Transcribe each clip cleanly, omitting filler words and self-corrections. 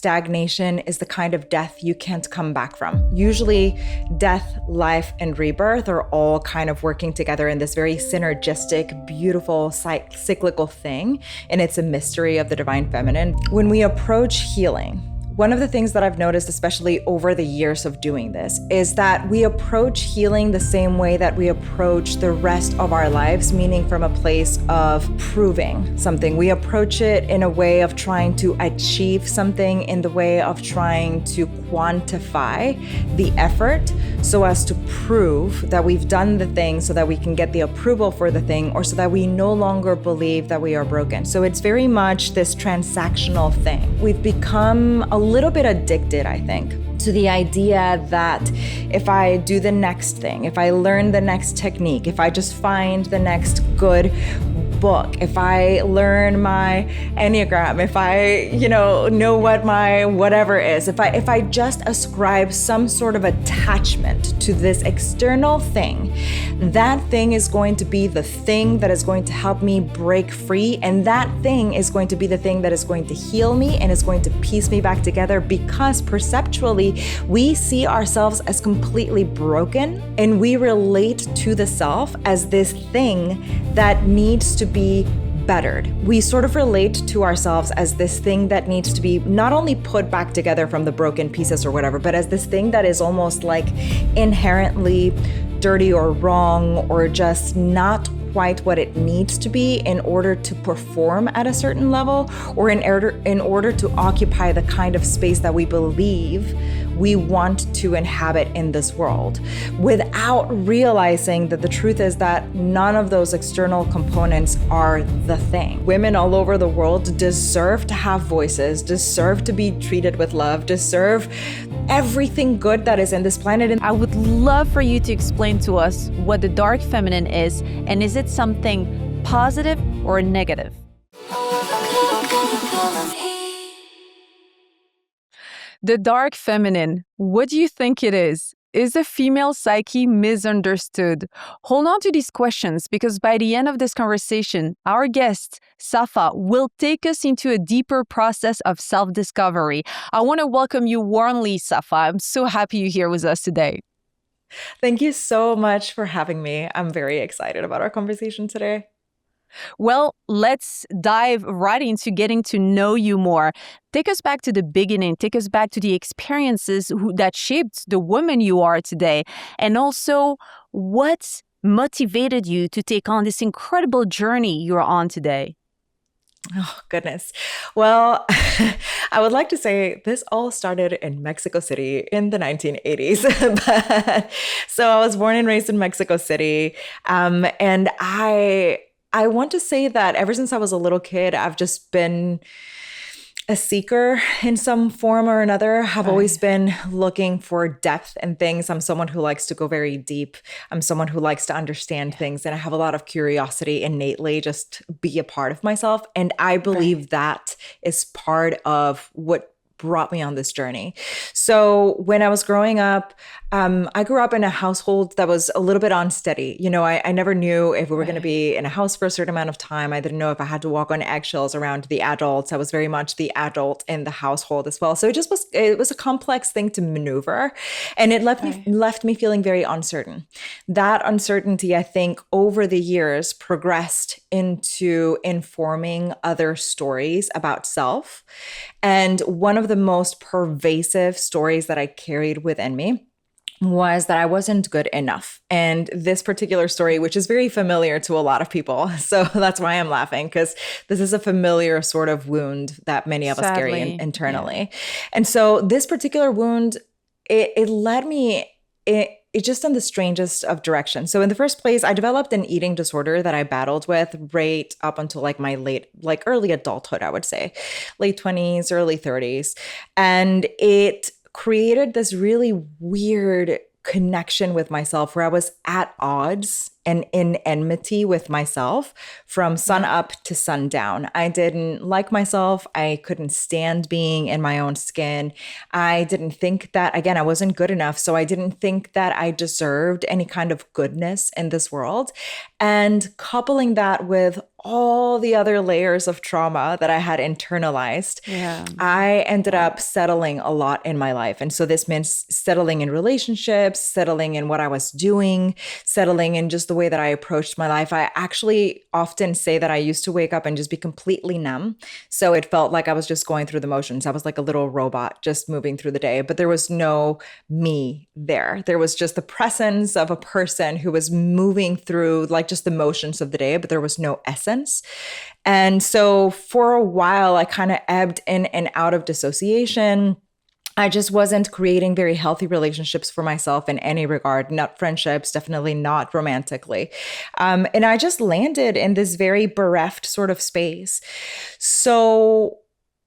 Stagnation is the kind of death you can't come back from. Usually, death, life, and rebirth are all kind of working together in this very synergistic, beautiful, cyclical thing. And it's a mystery of the divine feminine. When we approach healing, one of the things that I've noticed, especially over the years of doing this, is that we approach healing the same way that we approach the rest of our lives, meaning from a place of proving something. We approach it in a way of trying to achieve something, in the way of trying to quantify the effort so as to prove that we've done the thing so that we can get the approval for the thing, or so that we no longer believe that we are broken. So it's very much this transactional thing. We've become a little bit addicted, I think, to the idea that if I do the next thing, if I learn the next technique, if I just find the next good book, if I learn my Enneagram, if I, know what my whatever is, if I just ascribe some sort of attachment to this external thing, that thing is going to be the thing that is going to help me break free. And that thing is going to be the thing that is going to heal me and is going to piece me back together, because perceptually, we see ourselves as completely broken, and we relate to the self as this thing that needs to be bettered. We sort of relate to ourselves as this thing that needs to be not only put back together from the broken pieces or whatever, but as this thing that is almost like inherently dirty or wrong, or just not quite what it needs to be in order to perform at a certain level, or in order to occupy the kind of space that we believe we want to inhabit in this world, without realizing that the truth is that none of those external components are the thing. Women all over the world deserve to have voices, deserve to be treated with love, deserve everything good that is in this planet. And I would love for you to explain to us what the dark feminine is, and is it something positive or negative? The dark feminine, what do you think it is? Is the female psyche misunderstood? Hold on to these questions, because by the end of this conversation, our guest, Sapha, will take us into a deeper process of self-discovery. I want to welcome you warmly, Sapha. I'm so happy you're here with us today. Thank you so much for having me. I'm very excited about our conversation today. Well, let's dive right into getting to know you more. Take us back to the beginning. Take us back to the experiences that shaped the woman you are today. And also, what motivated you to take on this incredible journey you're on today? Oh, goodness. Well, I would like to say this all started in Mexico City in the 1980s. So I was born and raised in Mexico City. And I want to say that ever since I was a little kid, I've just been a seeker in some form or another. I've always been looking for depth in things. I'm someone who likes to go very deep. I'm someone who likes to understand things. And I have a lot of curiosity innately, just be a part of myself. And I believe that is part of what brought me on this journey. So when I was growing up, I grew up in a household that was a little bit unsteady. I never knew if we were going to be in a house for a certain amount of time. I didn't know if I had to walk on eggshells around the adults. I was very much the adult in the household as well. So it was a complex thing to maneuver, and it left me feeling very uncertain. That uncertainty, I think, over the years progressed into informing other stories about self. And one of the most pervasive stories that I carried within me was that I wasn't good enough. And this particular story, which is very familiar to a lot of people, so that's why I'm laughing, because this is a familiar sort of wound that many of us carry internally. Yeah. And so this particular wound, it led me it just in the strangest of directions. So in the first place, I developed an eating disorder that I battled with right up until my early adulthood, I would say, late 20s, early 30s. And it created this really weird connection with myself where I was at odds and in enmity with myself from sun up to sundown. I didn't like myself. I couldn't stand being in my own skin. I didn't think that, again, I wasn't good enough. So I didn't think that I deserved any kind of goodness in this world. And coupling that with all the other layers of trauma that I had internalized, Yeah. I ended up settling a lot in my life. And so this meant settling in relationships, settling in what I was doing, settling in just the way that I approached my life. I actually often say that I used to wake up and just be completely numb. So it felt like I was just going through the motions. I was like a little robot just moving through the day, but there was no me there. There was just the presence of a person who was moving through like just the motions of the day, but there was no essence. And so for a while, I kind of ebbed in and out of dissociation. I just wasn't creating very healthy relationships for myself in any regard, not friendships, definitely not romantically. And I just landed in this very bereft sort of space. So,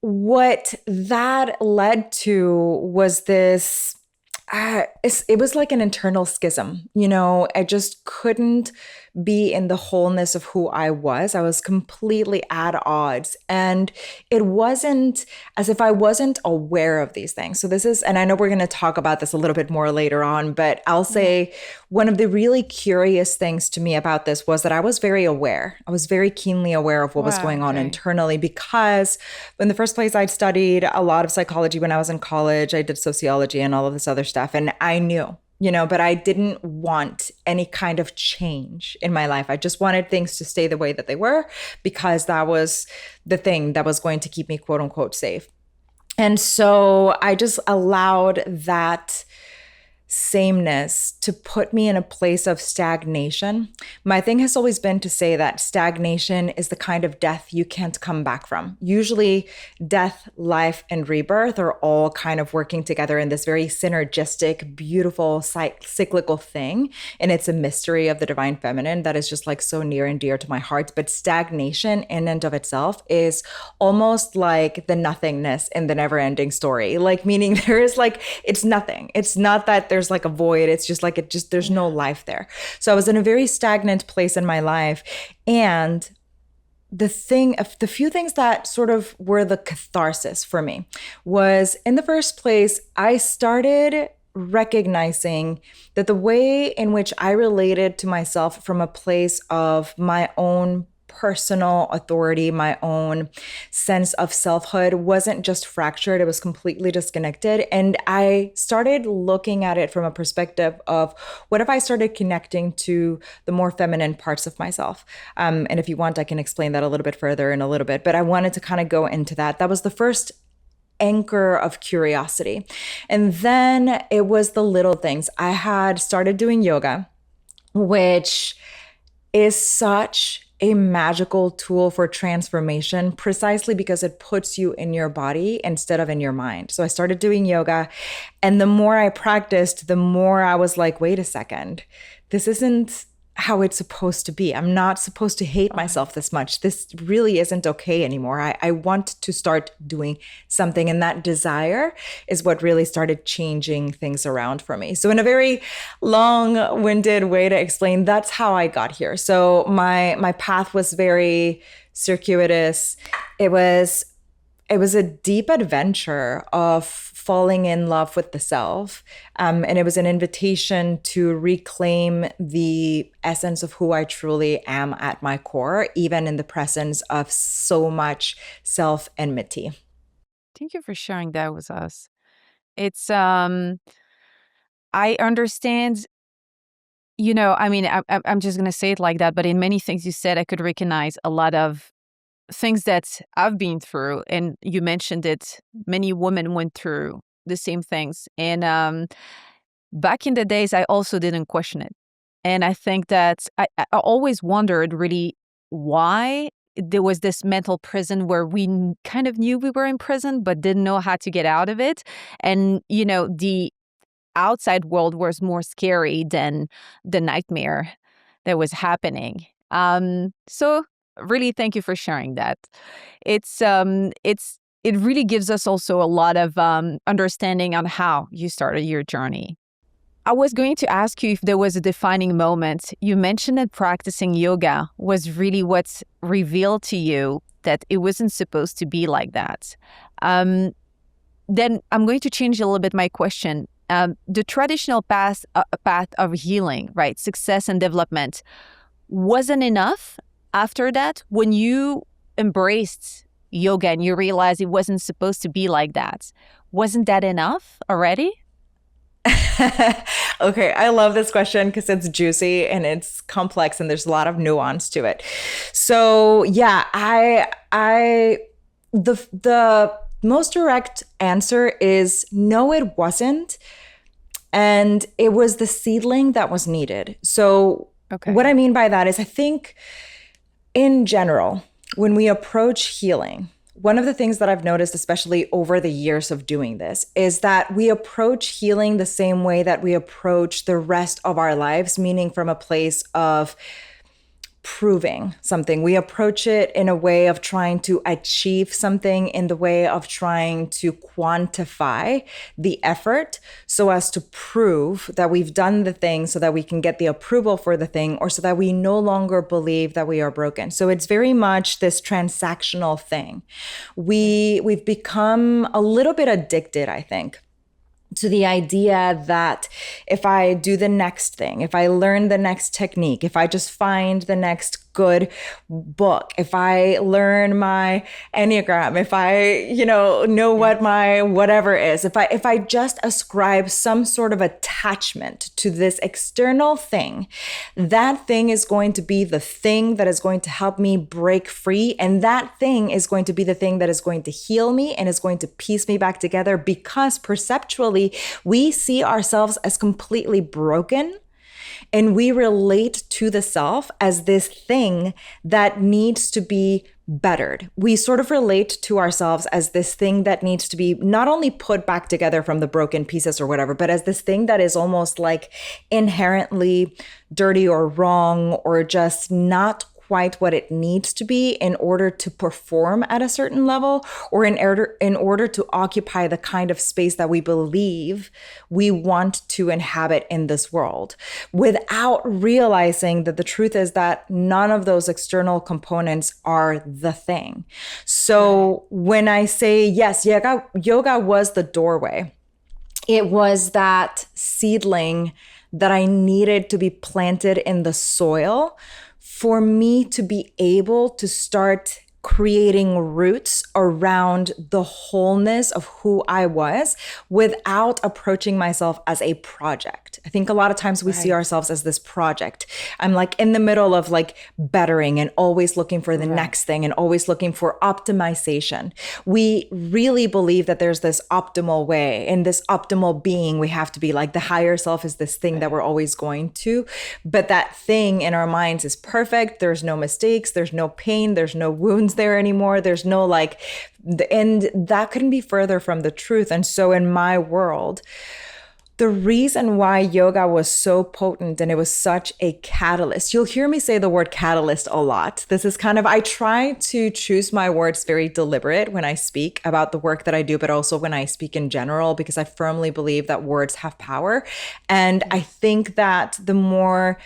what that led to was this. It was like an internal schism. I just couldn't be in the wholeness of who I was. I was completely at odds. And it wasn't as if I wasn't aware of these things. So this is, and I know we're going to talk about this a little bit more later on, but I'll say one of the really curious things to me about this was that I was very aware. I was very keenly aware of what was going on internally, because in the first place, I'd studied a lot of psychology when I was in college. I did sociology and all of this other stuff. And I knew, but I didn't want any kind of change in my life. I just wanted things to stay the way that they were, because that was the thing that was going to keep me, quote unquote, safe. And so I just allowed that sameness to put me in a place of stagnation. My thing has always been to say that stagnation is the kind of death you can't come back from. Usually death, life, and rebirth are all kind of working together in this very synergistic, beautiful, cyclical thing. And it's a mystery of the divine feminine that is just like so near and dear to my heart. But stagnation in and of itself is almost like the nothingness in the never ending story. Like, meaning there is like, it's nothing. It's not that there's like a void. It's just like, there's no life there. So I was in a very stagnant place in my life. And the few things that sort of were the catharsis for me was, in the first place, I started recognizing that the way in which I related to myself from a place of my own personal authority, my own sense of selfhood wasn't just fractured, it was completely disconnected. And I started looking at it from a perspective of, what if I started connecting to the more feminine parts of myself? And if you want, I can explain that a little bit further in a little bit, but I wanted to kind of go into that. That was the first anchor of curiosity. And then it was the little things. I had started doing yoga, which is such a magical tool for transformation, precisely because it puts you in your body instead of in your mind. So I started doing yoga, and the more I practiced, the more I was like, wait a second, this isn't how it's supposed to be. I'm not supposed to hate myself this much. This really isn't okay anymore. I want to start doing something. And that desire is what really started changing things around for me. So in a very long-winded way to explain, that's how I got here. So my path was very circuitous. It was a deep adventure of falling in love with the self. And it was an invitation to reclaim the essence of who I truly am at my core, even in the presence of so much self-enmity. Thank you for sharing that with us. It's I understand, I mean, I'm just going to say it like that, but in many things you said, I could recognize a lot of things that I've been through. And you mentioned it, many women went through the same things. And back in the days, I also didn't question it. And I think that I always wondered really why there was this mental prison where we kind of knew we were in prison, but didn't know how to get out of it. And, the outside world was more scary than the nightmare that was happening. So really, thank you for sharing that. It really gives us also a lot of understanding on how you started your journey. I was going to ask you if there was a defining moment. You mentioned that practicing yoga was really what revealed to you that it wasn't supposed to be like that. Then I'm going to change a little bit my question. The traditional path of healing, right, success and development, wasn't enough after that when you embraced yoga and you realized it wasn't supposed to be like that. Wasn't that enough already? Okay, I love this question because it's juicy and it's complex and there's a lot of nuance to it. So yeah, the most direct answer is no, it wasn't. And it was the seedling that was needed. So what I mean by that is I think in general, when we approach healing, one of the things that I've noticed, especially over the years of doing this, is that we approach healing the same way that we approach the rest of our lives, meaning from a place of proving something. We approach it in a way of trying to achieve something, in the way of trying to quantify the effort so as to prove that we've done the thing so that we can get the approval for the thing, or so that we no longer believe that we are broken. So it's very much this transactional thing. We've become a little bit addicted, I think, to the idea that if I do the next thing, if I learn the next technique, if I just find the next good book, if I learn my Enneagram, if I, know what my whatever is, if I just ascribe some sort of attachment to this external thing, that thing is going to be the thing that is going to help me break free. And that thing is going to be the thing that is going to heal me and is going to piece me back together, because perceptually, we see ourselves as completely broken. And we relate to the self as this thing that needs to be bettered. We sort of relate to ourselves as this thing that needs to be not only put back together from the broken pieces or whatever, but as this thing that is almost like inherently dirty or wrong or just not quite what it needs to be in order to perform at a certain level, or in order to occupy the kind of space that we believe we want to inhabit in this world, without realizing that the truth is that none of those external components are the thing. So when I say, yes, yoga was the doorway, it was that seedling that I needed to be planted in the soil for me to be able to start creating roots around the wholeness of who I was without approaching myself as a project. I think a lot of times we see ourselves as this project. I'm like in the middle of like bettering and always looking for the next thing and always looking for optimization. We really believe that there's this optimal way and this optimal being we have to be. Like the higher self is this thing that we're always going to, but that thing in our minds is perfect. There's no mistakes, there's no pain, there's no wounds there anymore. There's no and that couldn't be further from the truth. And so in my world, the reason why yoga was so potent and it was such a catalyst, you'll hear me say the word catalyst a lot. This is I try to choose my words very deliberate when I speak about the work that I do, but also when I speak in general, because I firmly believe that words have power. And I think that the more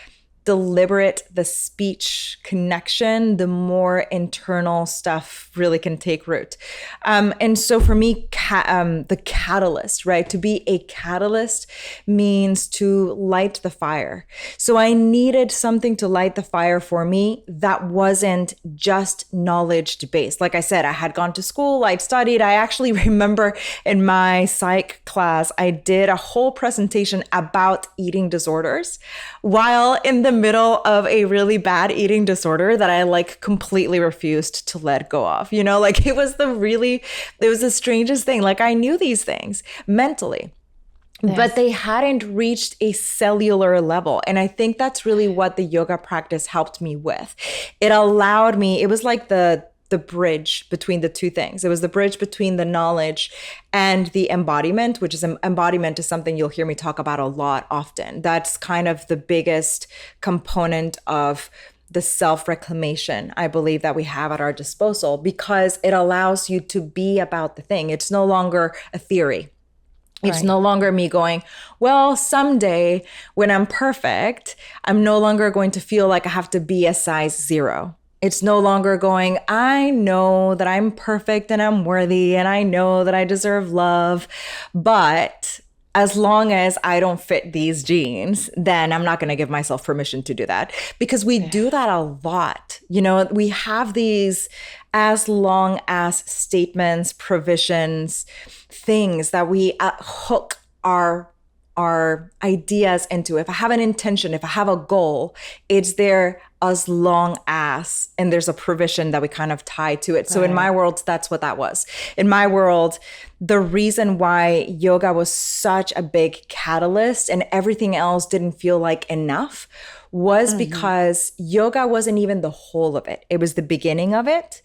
deliberate the speech connection, the internal stuff really can take root. And so for me, the catalyst, right? To be a catalyst means to light the fire. So I needed something to light the fire for me that wasn't just knowledge based. Like I said, I had gone to school, I'd studied. I actually remember in my psych class, I did a whole presentation about eating disorders while in the middle of a really bad eating disorder that I completely refused to let go of. It was the strangest thing. I knew these things mentally, but they hadn't reached a cellular level. And I think that's really what the yoga practice helped me with. It allowed me, it was like the bridge between the two things. It was the bridge between the knowledge and the embodiment, which is embodiment is something you'll hear me talk about a lot often. That's kind of the biggest component of the self-reclamation, I believe, that we have at our disposal, because it allows you to be about the thing. It's no longer a theory. It's no longer me going, well, someday when I'm perfect, I'm no longer going to feel like I have to be a size 0. It's no longer going, I know that I'm perfect and I'm worthy and I know that I deserve love, but as long as I don't fit these jeans, then I'm not going to give myself permission to do that, because we do that a lot. We have these as long as statements, provisions, things that we hook our ideas into. If I have an intention, if I have a goal, it's there as long as, and there's a provision that we kind of tie to it. So in my world, that's what that was. In my world, the reason why yoga was such a big catalyst and everything else didn't feel like enough was because yoga wasn't even the whole of it. It was the beginning of it.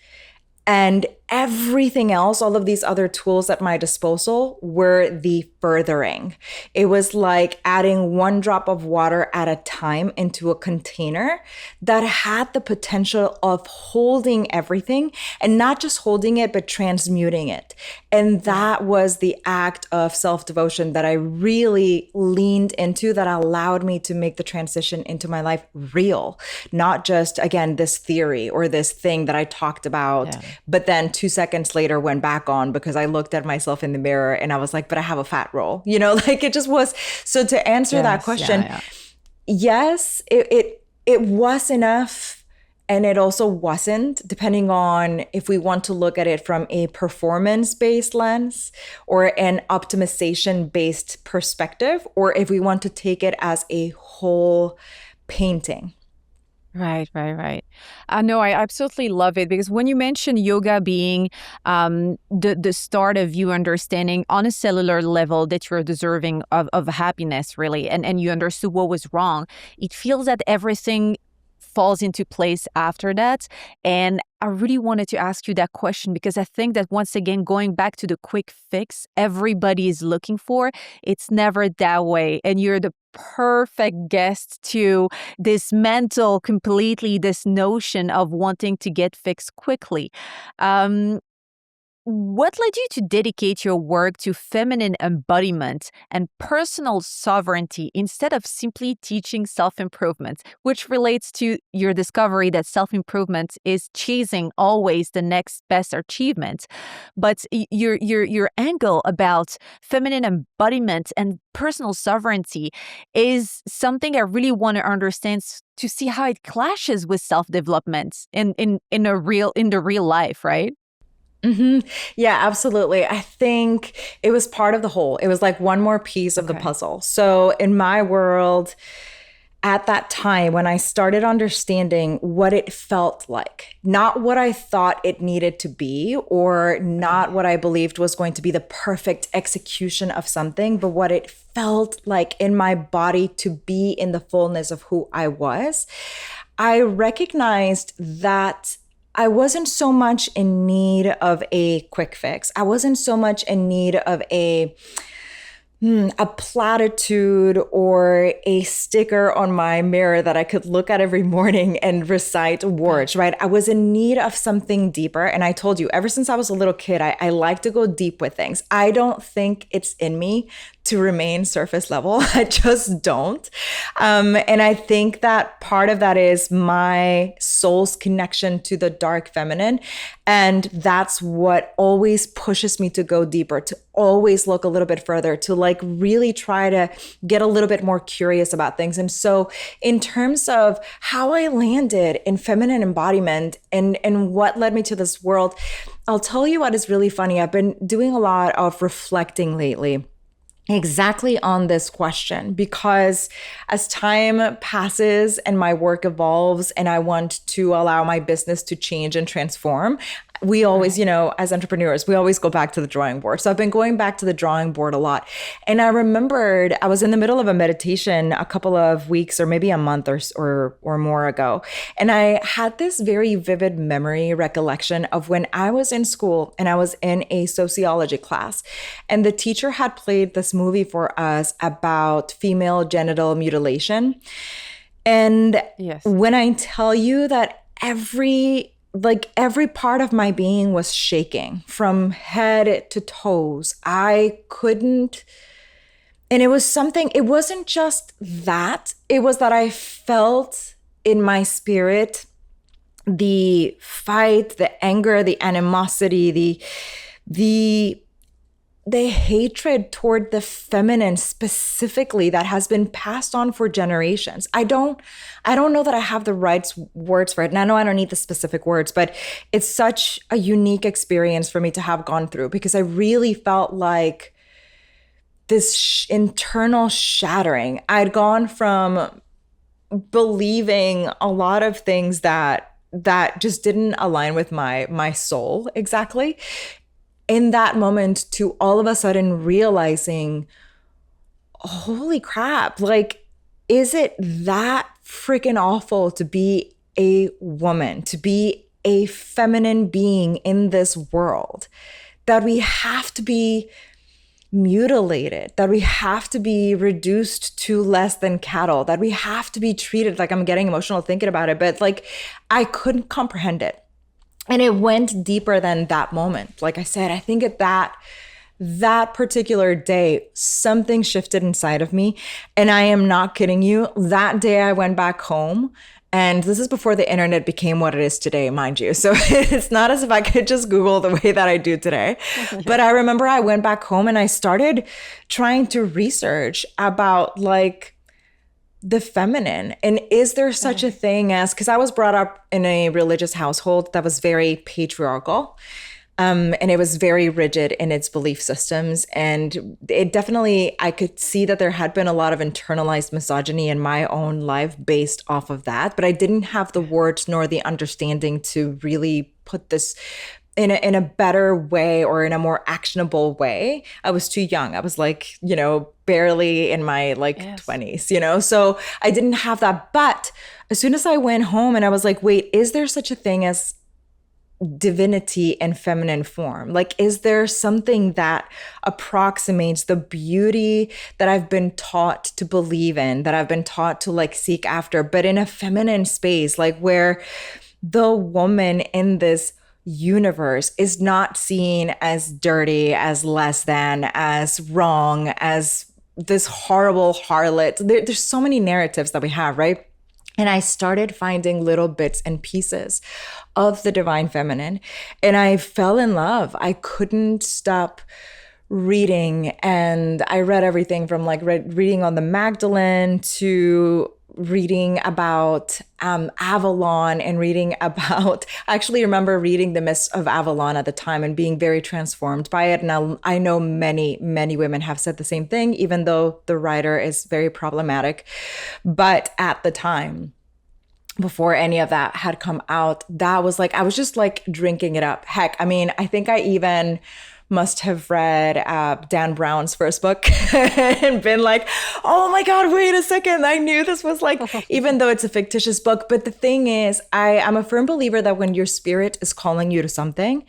And everything else, all of these other tools at my disposal were the furthering. It was like adding one drop of water at a time into a container that had the potential of holding everything, and not just holding it, but transmuting it. And that was the act of self-devotion that I really leaned into, that allowed me to make the transition into my life real, not just, again, this theory or this thing that I talked about, but then 2 seconds later went back on because I looked at myself in the mirror and I was like, but I have a fat roll, like it just was. So to answer that question, yes, it was enough. And it also wasn't, depending on if we want to look at it from a performance-based lens or an optimization-based perspective, or if we want to take it as a whole painting. Right. I know, I absolutely love it, because when you mention yoga being the start of you understanding on a cellular level that you're deserving of happiness, really, and you understood what was wrong, it feels that everything falls into place after that. And I really wanted to ask you that question, because I think that, once again, going back to the quick fix everybody is looking for, it's never that way. And you're the perfect guest to dismantle completely this notion of wanting to get fixed quickly. What led you to dedicate your work to feminine embodiment and personal sovereignty instead of simply teaching self-improvement, which relates to your discovery that self-improvement is chasing always the next best achievement? But your angle about feminine embodiment and personal sovereignty is something I really want to understand, to see how it clashes with self-development in the real life, right? Mm-hmm. Yeah, absolutely. I think it was part of the whole. It was like one more piece of the puzzle. So in my world, at that time, when I started understanding what it felt like, not what I thought it needed to be, or not what I believed was going to be the perfect execution of something, but what it felt like in my body to be in the fullness of who I was, I recognized that I wasn't so much in need of a quick fix. I wasn't so much in need of a platitude or a sticker on my mirror that I could look at every morning and recite words, right? I was in need of something deeper. And I told you, ever since I was a little kid, I like to go deep with things. I don't think it's in me to remain surface level. I just don't. And I think that part of that is my soul's connection to the dark feminine. And that's what always pushes me to go deeper, to always look a little bit further, to like really try to get a little bit more curious about things. And so in terms of how I landed in feminine embodiment and what led me to this world, I'll tell you what is really funny. I've been doing a lot of reflecting lately exactly on this question, because as time passes and my work evolves and I want to allow my business to change and transform, we always, as entrepreneurs, we always go back to the drawing board. So I've been going back to the drawing board a lot. And I remembered I was in the middle of a meditation a couple of weeks or maybe a month or more ago. And I had this very vivid memory recollection of when I was in school and I was in a sociology class. And the teacher had played this movie for us about female genital mutilation. And when I tell you that every part of my being was shaking from head to toes, I couldn't And it was something, it wasn't just that, it was that I felt in my spirit the fight, the anger, the animosity, the hatred toward the feminine specifically that has been passed on for generations. I don't know that I have the right words for it. And I know I don't need the specific words, but it's such a unique experience for me to have gone through, because I really felt like this internal shattering. I'd gone from believing a lot of things that just didn't align with my soul exactly in that moment, to all of a sudden realizing, holy crap, like, is it that freaking awful to be a woman, to be a feminine being in this world, that we have to be mutilated, that we have to be reduced to less than cattle, that we have to be treated like, I'm getting emotional thinking about it, but like, I couldn't comprehend it. And it went deeper than that moment. Like I said, I think at that particular day, something shifted inside of me. And I am not kidding you. That day I went back home, and this is before the internet became what it is today, mind you. So it's not as if I could just Google the way that I do today. But I remember I went back home and I started trying to research about like the feminine. And is there such a thing as, because I was brought up in a religious household that was very patriarchal. And it was very rigid in its belief systems. And it definitely, I could see that there had been a lot of internalized misogyny in my own life based off of that. But I didn't have the words nor the understanding to really put this in a better way or in a more actionable way. I was too young. I was like, barely in my 20s, so I didn't have that. But as soon as I went home and I was like, wait, is there such a thing as divinity in feminine form? Like, is there something that approximates the beauty that I've been taught to believe in, that I've been taught to like seek after, but in a feminine space, like where the woman in this universe is not seen as dirty, as less than, as wrong, as this horrible harlot. There's so many narratives that we have, right? And I started finding little bits and pieces of the divine feminine, and I fell in love. I couldn't stop reading, and I read everything from like reading on the Magdalene to reading about Avalon, and reading about, I actually remember reading The Mists of Avalon at the time and being very transformed by it. And I know many, many women have said the same thing, even though the writer is very problematic. But at the time, before any of that had come out, that was like, I was just like drinking it up. Heck, I mean, I think I even must have read Dan Brown's first book and been like, oh my God, wait a second. I knew this was like, even though it's a fictitious book. But the thing is, I'm a firm believer that when your spirit is calling you to something,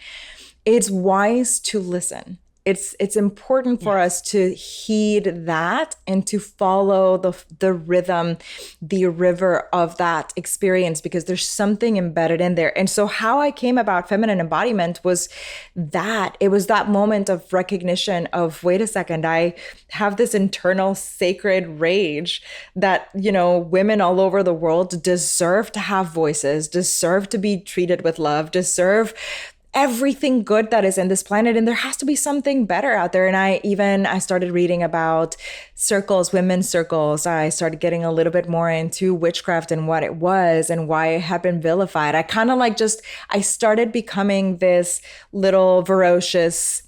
it's wise to listen. It's important for us to heed that and to follow the rhythm, the river of that experience, because there's something embedded in there. And so how I came about feminine embodiment was that it was that moment of recognition of, wait a second, I have this internal sacred rage that, women all over the world deserve to have voices, deserve to be treated with love, deserve everything good that is in this planet, and there has to be something better out there. And I started reading about circles, women's circles. I started getting a little bit more into witchcraft and what it was and why it had been vilified. I kind of I started becoming this little ferocious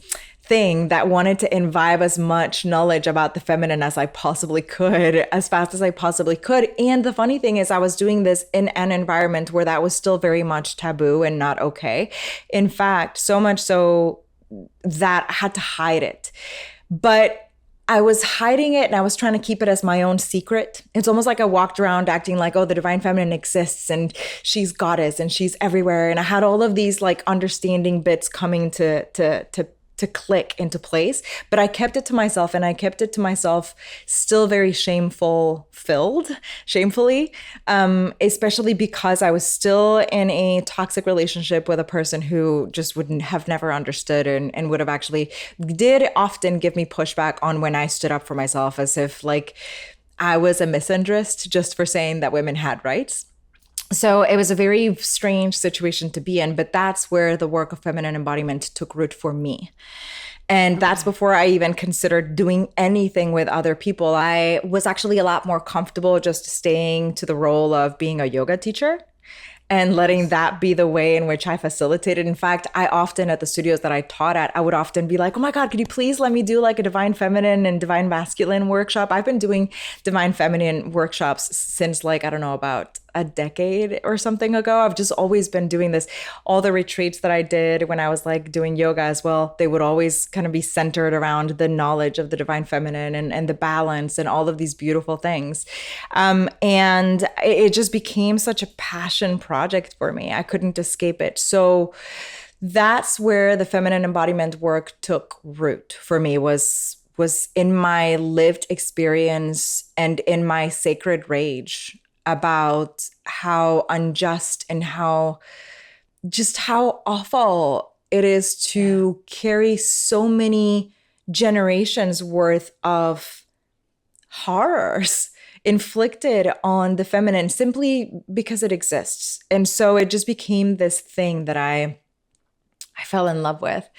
thing that wanted to imbibe as much knowledge about the feminine as I possibly could, as fast as I possibly could. And the funny thing is, I was doing this in an environment where that was still very much taboo and not okay. In fact, so much so that I had to hide it. But I was hiding it and I was trying to keep it as my own secret. It's almost like I walked around acting like, oh, the divine feminine exists and she's goddess and she's everywhere. And I had all of these like understanding bits coming to to click into place. But I kept it to myself, and I kept it to myself still very shamefully, especially because I was still in a toxic relationship with a person who just wouldn't have never understood, and would have actually did often give me pushback on when I stood up for myself, as if like I was a misandrist just for saying that women had rights. So it was a very strange situation to be in, but that's where the work of feminine embodiment took root for me. And that's before I even considered doing anything with other people. I was actually a lot more comfortable just staying to the role of being a yoga teacher and letting that be the way in which I facilitated. In fact, I often, at the studios that I taught at, I would often be like, oh my God, could you please let me do like a divine feminine and divine masculine workshop? I've been doing divine feminine workshops since like, I don't know, about a decade or something ago. I've just always been doing this. All the retreats that I did when I was like doing yoga as well, they would always kind of be centered around the knowledge of the divine feminine and the balance and all of these beautiful things. And it just became such a passion project for me. I couldn't escape it. So that's where the feminine embodiment work took root for me, was in my lived experience and in my sacred rage about how unjust and how awful it is to carry so many generations worth of horrors inflicted on the feminine simply because it exists. And so it just became this thing that I fell in love with.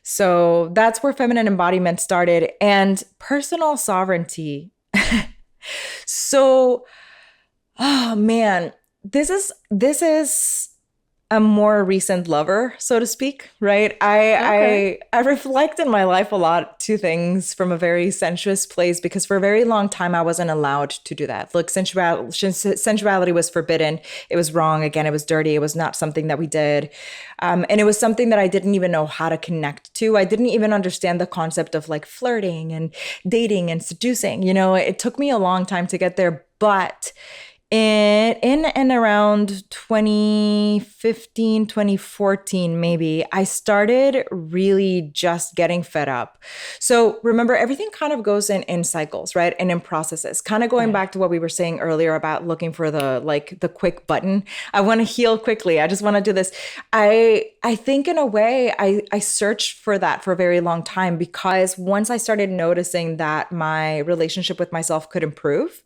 So that's where feminine embodiment started, and personal sovereignty. So, oh man, this is a more recent lover, so to speak, right? I reflect in my life a lot to things from a very sensuous place, because for a very long time I wasn't allowed to do that. Look, sensuality was forbidden. It was wrong. Again, it was dirty. It was not something that we did. And it was something that I didn't even know how to connect to. I didn't even understand the concept of like flirting and dating and seducing. You know, it took me a long time to get there, but in and around 2015, 2014, maybe, I started really just getting fed up. So remember, everything kind of goes in cycles, right? And in processes, kind of going back to what we were saying earlier about looking for the quick button. I want to heal quickly. I just want to do this. I think in a way, I searched for that for a very long time, because once I started noticing that my relationship with myself could improve,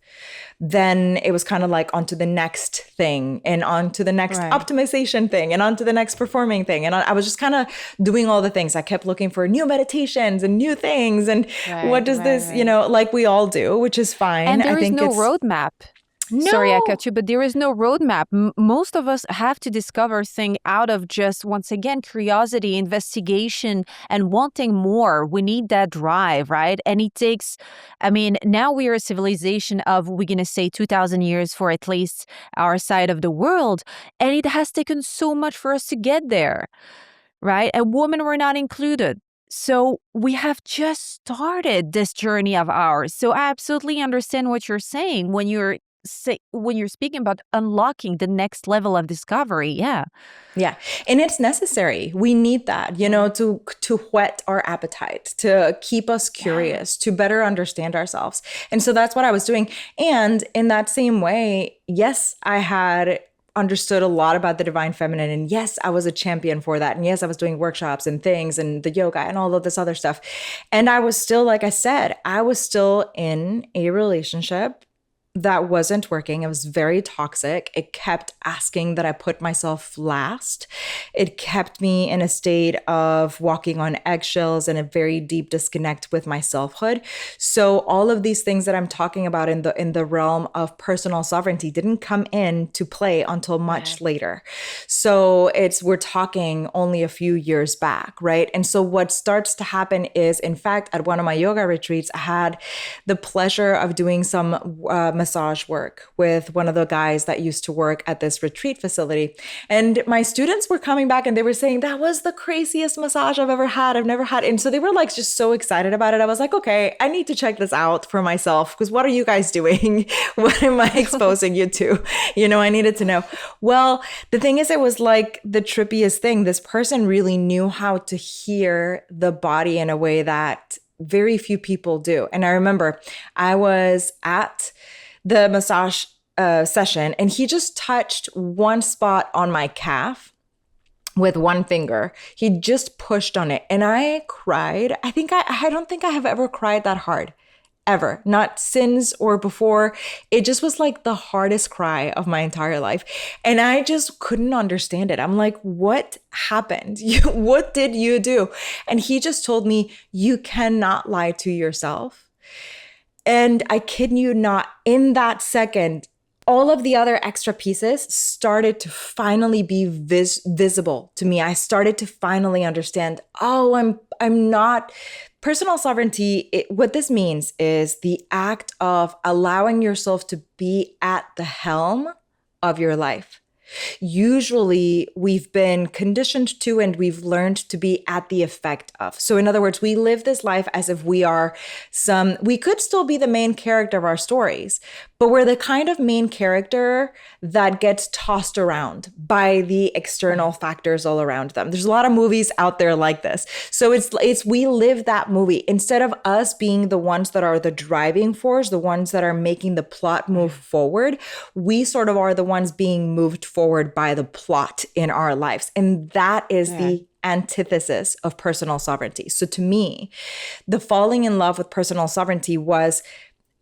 then it was kind of like onto the next thing and onto the next optimization thing and onto the next performing thing. And I was just kind of doing all the things. I kept looking for new meditations and new things. And what does this, you know, like we all do, which is fine. And there is no roadmap. No. Sorry, I cut you, but there is no roadmap. Most of us have to discover things out of just, once again, curiosity, investigation, and wanting more. We need that drive, right? And it takes, I mean, now we are a civilization of, we're going to say 2,000 years for at least our side of the world. And it has taken so much for us to get there, right? And women were not included. So we have just started this journey of ours. So I absolutely understand what you're saying when you're speaking about unlocking the next level of discovery. Yeah. And it's necessary. We need that, you know, to whet our appetite, to keep us curious, to better understand ourselves. And so that's what I was doing. And in that same way, yes, I had understood a lot about the divine feminine. And yes, I was a champion for that. And yes, I was doing workshops and things and the yoga and all of this other stuff. And I was still, like I said, I was still in a relationship that wasn't working. It was very toxic. It kept asking that I put myself last. It kept me in a state of walking on eggshells and a very deep disconnect with my selfhood. So all of these things that I'm talking about in the realm of personal sovereignty didn't come in to play until much later. So we're talking only a few years back, right? And so what starts to happen is, in fact, at one of my yoga retreats, I had the pleasure of doing some massage work with one of the guys that used to work at this retreat facility. And my students were coming back and they were saying, that was the craziest massage I've ever had. I've never had. And so they were like just so excited about it. I was like, okay, I need to check this out for myself, because what are you guys doing? What am I exposing you to? I needed to know. Well, the thing is, it was like the trippiest thing. This person really knew how to hear the body in a way that very few people do. And I remember I was at the massage session and he just touched one spot on my calf with one finger. He just pushed on it and I cried. I don't think I have ever cried that hard. Ever, not since or before. It just was like the hardest cry of my entire life. And I just couldn't understand it. I'm like, what happened? What did you do? And he just told me, you cannot lie to yourself. And I kid you not, in that second, all of the other extra pieces started to finally be visible to me. I started to finally understand, oh, I'm not. Personal sovereignty, what this means is the act of allowing yourself to be at the helm of your life. Usually we've been conditioned to and we've learned to be at the effect of. So in other words, we live this life as if we could still be the main character of our stories, but we're the kind of main character that gets tossed around by the external factors all around them. There's a lot of movies out there like this. So it's we live that movie instead of us being the ones that are the driving force, the ones that are making the plot move forward. We sort of are the ones being moved forward by the plot in our lives. And that is the antithesis of personal sovereignty. So to me, the falling in love with personal sovereignty was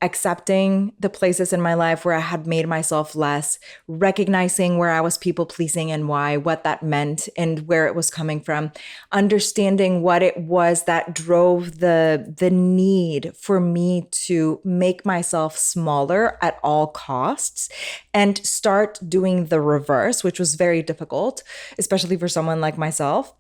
accepting the places in my life where I had made myself less, recognizing where I was people pleasing and why, what that meant and where it was coming from, understanding what it was that drove the need for me to make myself smaller at all costs and start doing the reverse, which was very difficult, especially for someone like myself.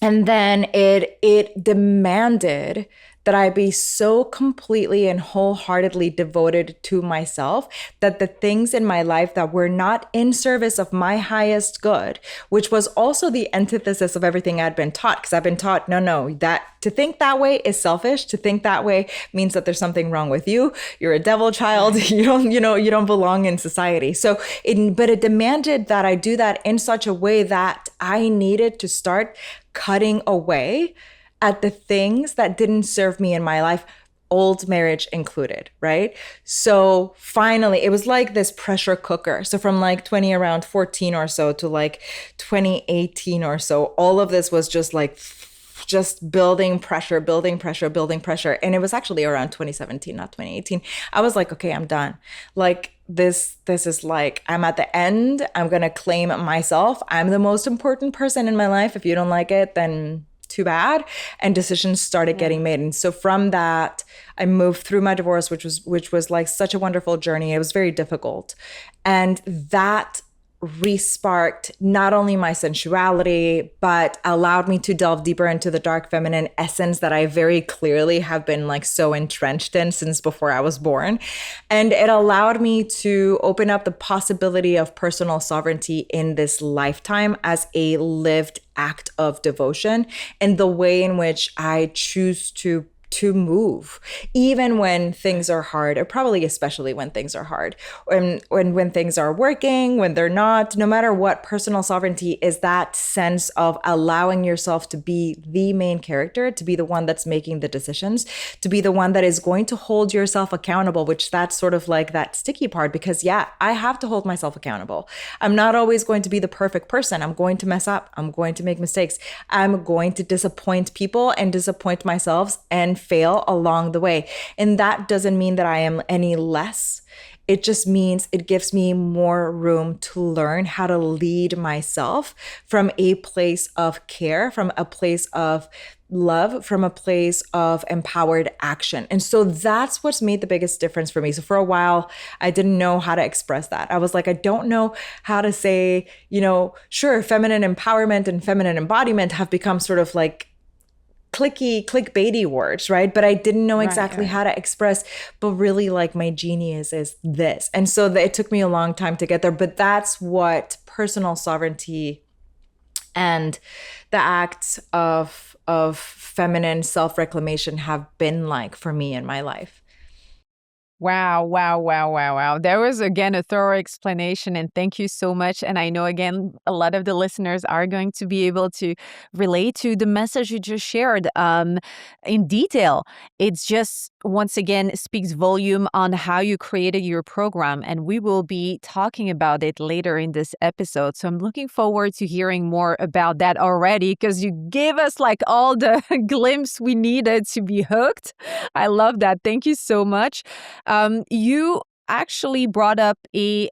And then it demanded that I be so completely and wholeheartedly devoted to myself that the things in my life that were not in service of my highest good, which was also the antithesis of everything I'd been taught, because I've been taught, no, that to think that way is selfish. To think that way means that there's something wrong with you. You're a devil child. You don't belong in society. But it demanded that I do that in such a way that I needed to start cutting away at the things that didn't serve me in my life, old marriage included, right? So finally, it was like this pressure cooker. So from like around 14 or so to like 2018 or so, all of this was just building pressure. And it was actually around 2017, not 2018. I was like, okay, I'm done. Like this is like, I'm at the end. I'm going to claim myself. I'm the most important person in my life. If you don't like it, then too bad. And decisions started getting made. And so from that, I moved through my divorce, which was like such a wonderful journey. It was very difficult. And that re-sparked not only my sensuality, but allowed me to delve deeper into the dark feminine essence that I very clearly have been like so entrenched in since before I was born. And it allowed me to open up the possibility of personal sovereignty in this lifetime as a lived act of devotion and the way in which I choose to move, even when things are hard, or probably especially when things are hard, when things are working, when they're not. No matter what, personal sovereignty is that sense of allowing yourself to be the main character, to be the one that's making the decisions, to be the one that is going to hold yourself accountable, which that's sort of like that sticky part, because I have to hold myself accountable. I'm not always going to be the perfect person. I'm going to mess up. I'm going to make mistakes. I'm going to disappoint people and disappoint myself and fail along the way. And that doesn't mean that I am any less. It just means it gives me more room to learn how to lead myself from a place of care, from a place of love, from a place of empowered action. And so that's what's made the biggest difference for me. So for a while, I didn't know how to express that. I was like, I don't know how to say, sure, feminine empowerment and feminine embodiment have become sort of like clickbaity words, right? But I didn't know exactly Right. how to express, but really like my genius is this. And so it took me a long time to get there, but that's what personal sovereignty and the acts of feminine self-reclamation have been like for me in my life. Wow, wow, wow, wow, wow. That was again a thorough explanation, and thank you so much. And I know again, a lot of the listeners are going to be able to relate to the message you just shared in detail. It's just, once again, speaks volume on how you created your program, and we will be talking about it later in this episode. So I'm looking forward to hearing more about that already, because you gave us like all the glimpse we needed to be hooked. I love that. Thank you so much. You actually brought up a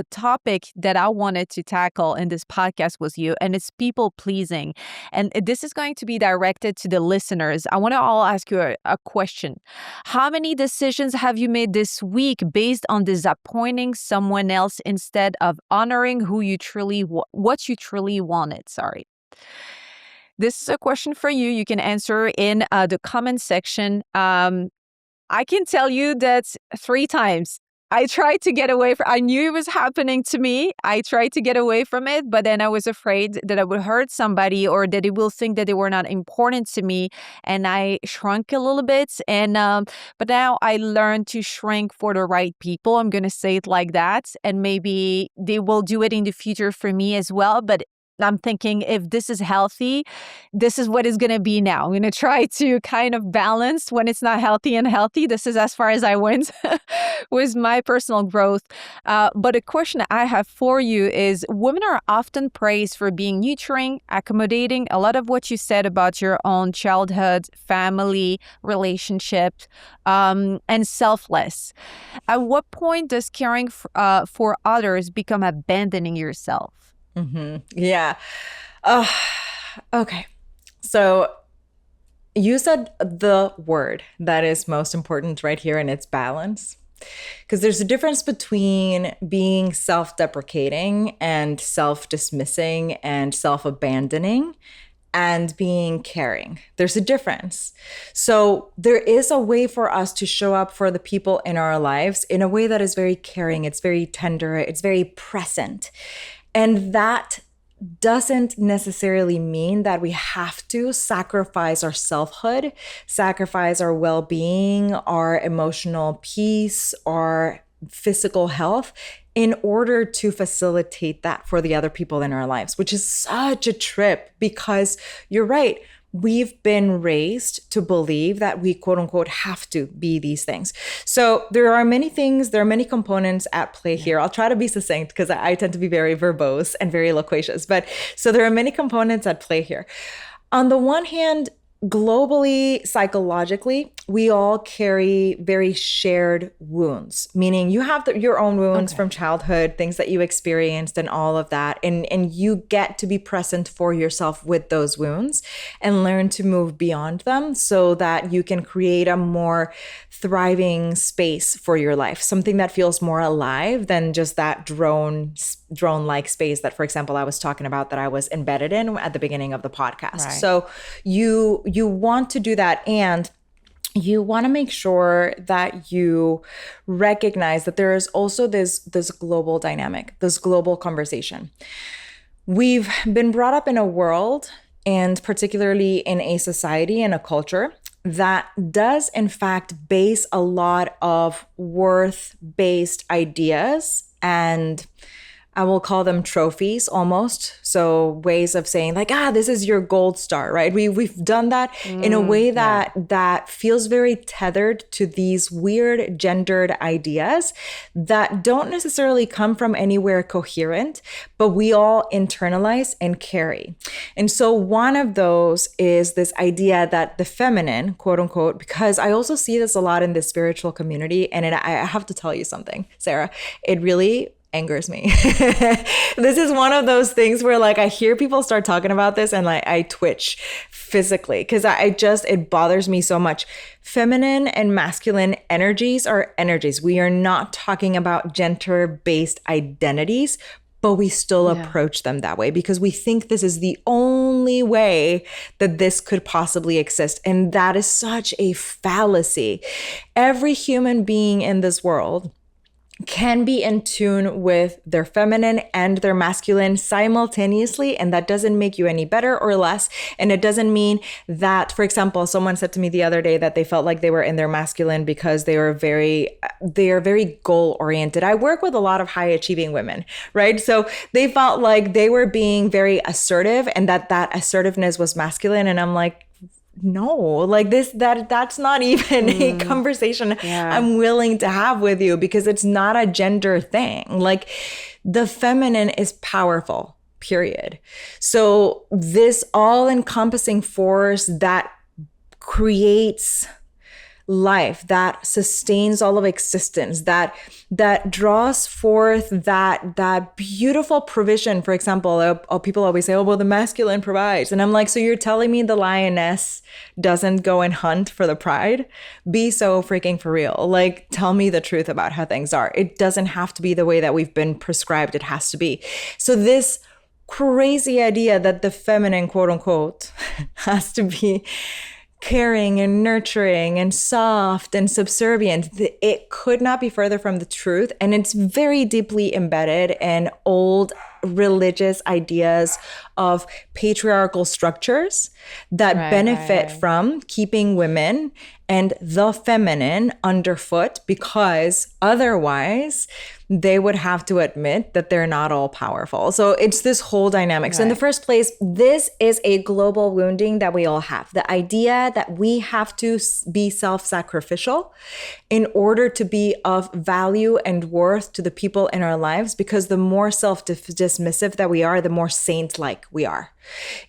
topic that I wanted to tackle in this podcast with you, and it's people pleasing. And this is going to be directed to the listeners. I want to all ask you a question. How many decisions have you made this week based on disappointing someone else instead of honoring who you truly what you truly wanted? Sorry. This is a question for you. You can answer in the comment section. I can tell you that 3 times. I tried to get away from I knew it was happening to me. I tried to get away from it, but then I was afraid that I would hurt somebody or that it will think that they were not important to me, and I shrunk a little bit. And but now I learned to shrink for the right people. I'm going to say it like that, and maybe they will do it in the future for me as well, but I'm thinking if this is healthy, this is what it's going to be now. I'm going to try to kind of balance when it's not healthy and healthy. This is as far as I went with my personal growth. But a question I have for you is women are often praised for being nurturing, accommodating, a lot of what you said about your own childhood, family, relationships, and selfless. At what point does caring for others become abandoning yourself? Yeah. Okay. So you said the word that is most important right here, and it's balance. Because there's a difference between being self-deprecating and self-dismissing and self-abandoning and being caring. There's a difference. So there is a way for us to show up for the people in our lives in a way that is very caring, it's very tender, it's very present. And that doesn't necessarily mean that we have to sacrifice our selfhood, sacrifice our well-being, our emotional peace, our physical health in order to facilitate that for the other people in our lives, which is such a trip because you're right. We've been raised to believe that we quote unquote have to be these things. So there are many things, there are many components at play here. I'll try to be succinct because I tend to be very verbose and very loquacious. But so there are many components at play here. On the one hand, globally, psychologically, we all carry very shared wounds, meaning you have your own wounds from childhood, things that you experienced and all of that. And you get to be present for yourself with those wounds and learn to move beyond them so that you can create a more thriving space for your life, something that feels more alive than just that drone-like space that, for example, I was talking about that I was embedded in at the beginning of the podcast. Right. So you want to do that, and you want to make sure that you recognize that there is also this global dynamic, this global conversation. We've been brought up in a world, and particularly in a society and a culture, that does in fact base a lot of worth-based ideas, and I will call them trophies almost. So ways of saying like, this is your gold star, right? We've done that in a way that feels very tethered to these weird gendered ideas that don't necessarily come from anywhere coherent, but we all internalize and carry. And so one of those is this idea that the feminine, quote unquote, because I also see this a lot in the spiritual community. And I have to tell you something, Sarah, it really angers me. This is one of those things where like I hear people start talking about this and like I twitch physically because it bothers me so much. Feminine and masculine energies are energies. We are not talking about gender-based identities but we still approach them that way because we think this is the only way that this could possibly exist. And that is such a fallacy. Every human being in this world can be in tune with their feminine and their masculine simultaneously. And that doesn't make you any better or less. And it doesn't mean that, for example, someone said to me the other day that they felt like they were in their masculine because they are very goal oriented. I work with a lot of high achieving women, right? So they felt like they were being very assertive and that assertiveness was masculine. And I'm like, no, like that's not even a conversation I'm willing to have with you because it's not a gender thing. Like the feminine is powerful, period. So this all-encompassing force that creates life, that sustains all of existence, that draws forth that beautiful provision. For example, people always say, oh, well, the masculine provides. And I'm like, so you're telling me the lioness doesn't go and hunt for the pride? Be so freaking for real. Like, tell me the truth about how things are. It doesn't have to be the way that we've been prescribed. It has to be. So this crazy idea that the feminine, quote unquote, has to be caring and nurturing and soft and subservient, it could not be further from the truth. And it's very deeply embedded in old religious ideas of patriarchal structures that benefit from keeping women and the feminine underfoot, because otherwise they would have to admit that they're not all powerful. So it's this whole dynamic. So in the first place, this is a global wounding that we all have. The idea that we have to be self-sacrificial in order to be of value and worth to the people in our lives, because the more self-dismissive that we are, the more saint-like we are.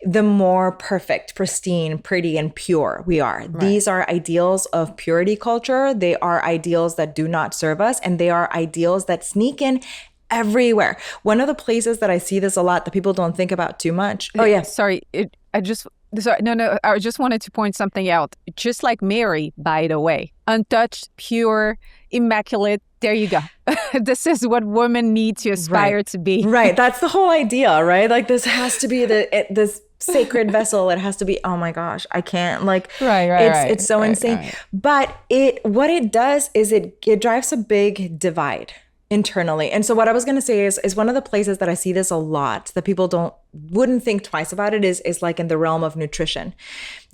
The more perfect, pristine, pretty, and pure we are. Right. These are ideals of purity culture. They are ideals that do not serve us, and they are ideals that sneak in everywhere. One of the places that I see this a lot that people don't think about too much. Oh, yeah. I just wanted to point something out. Just like Mary, by the way, untouched, pure, immaculate. There you go. This is what women need to aspire to be. Right. That's the whole idea, right? Like this has to be this sacred vessel. It has to be, oh my gosh, I can't it's so insane. Right. But what it does is it drives a big divide internally. And so what I was going to say is one of the places that I see this a lot that people wouldn't think twice about it is like in the realm of nutrition.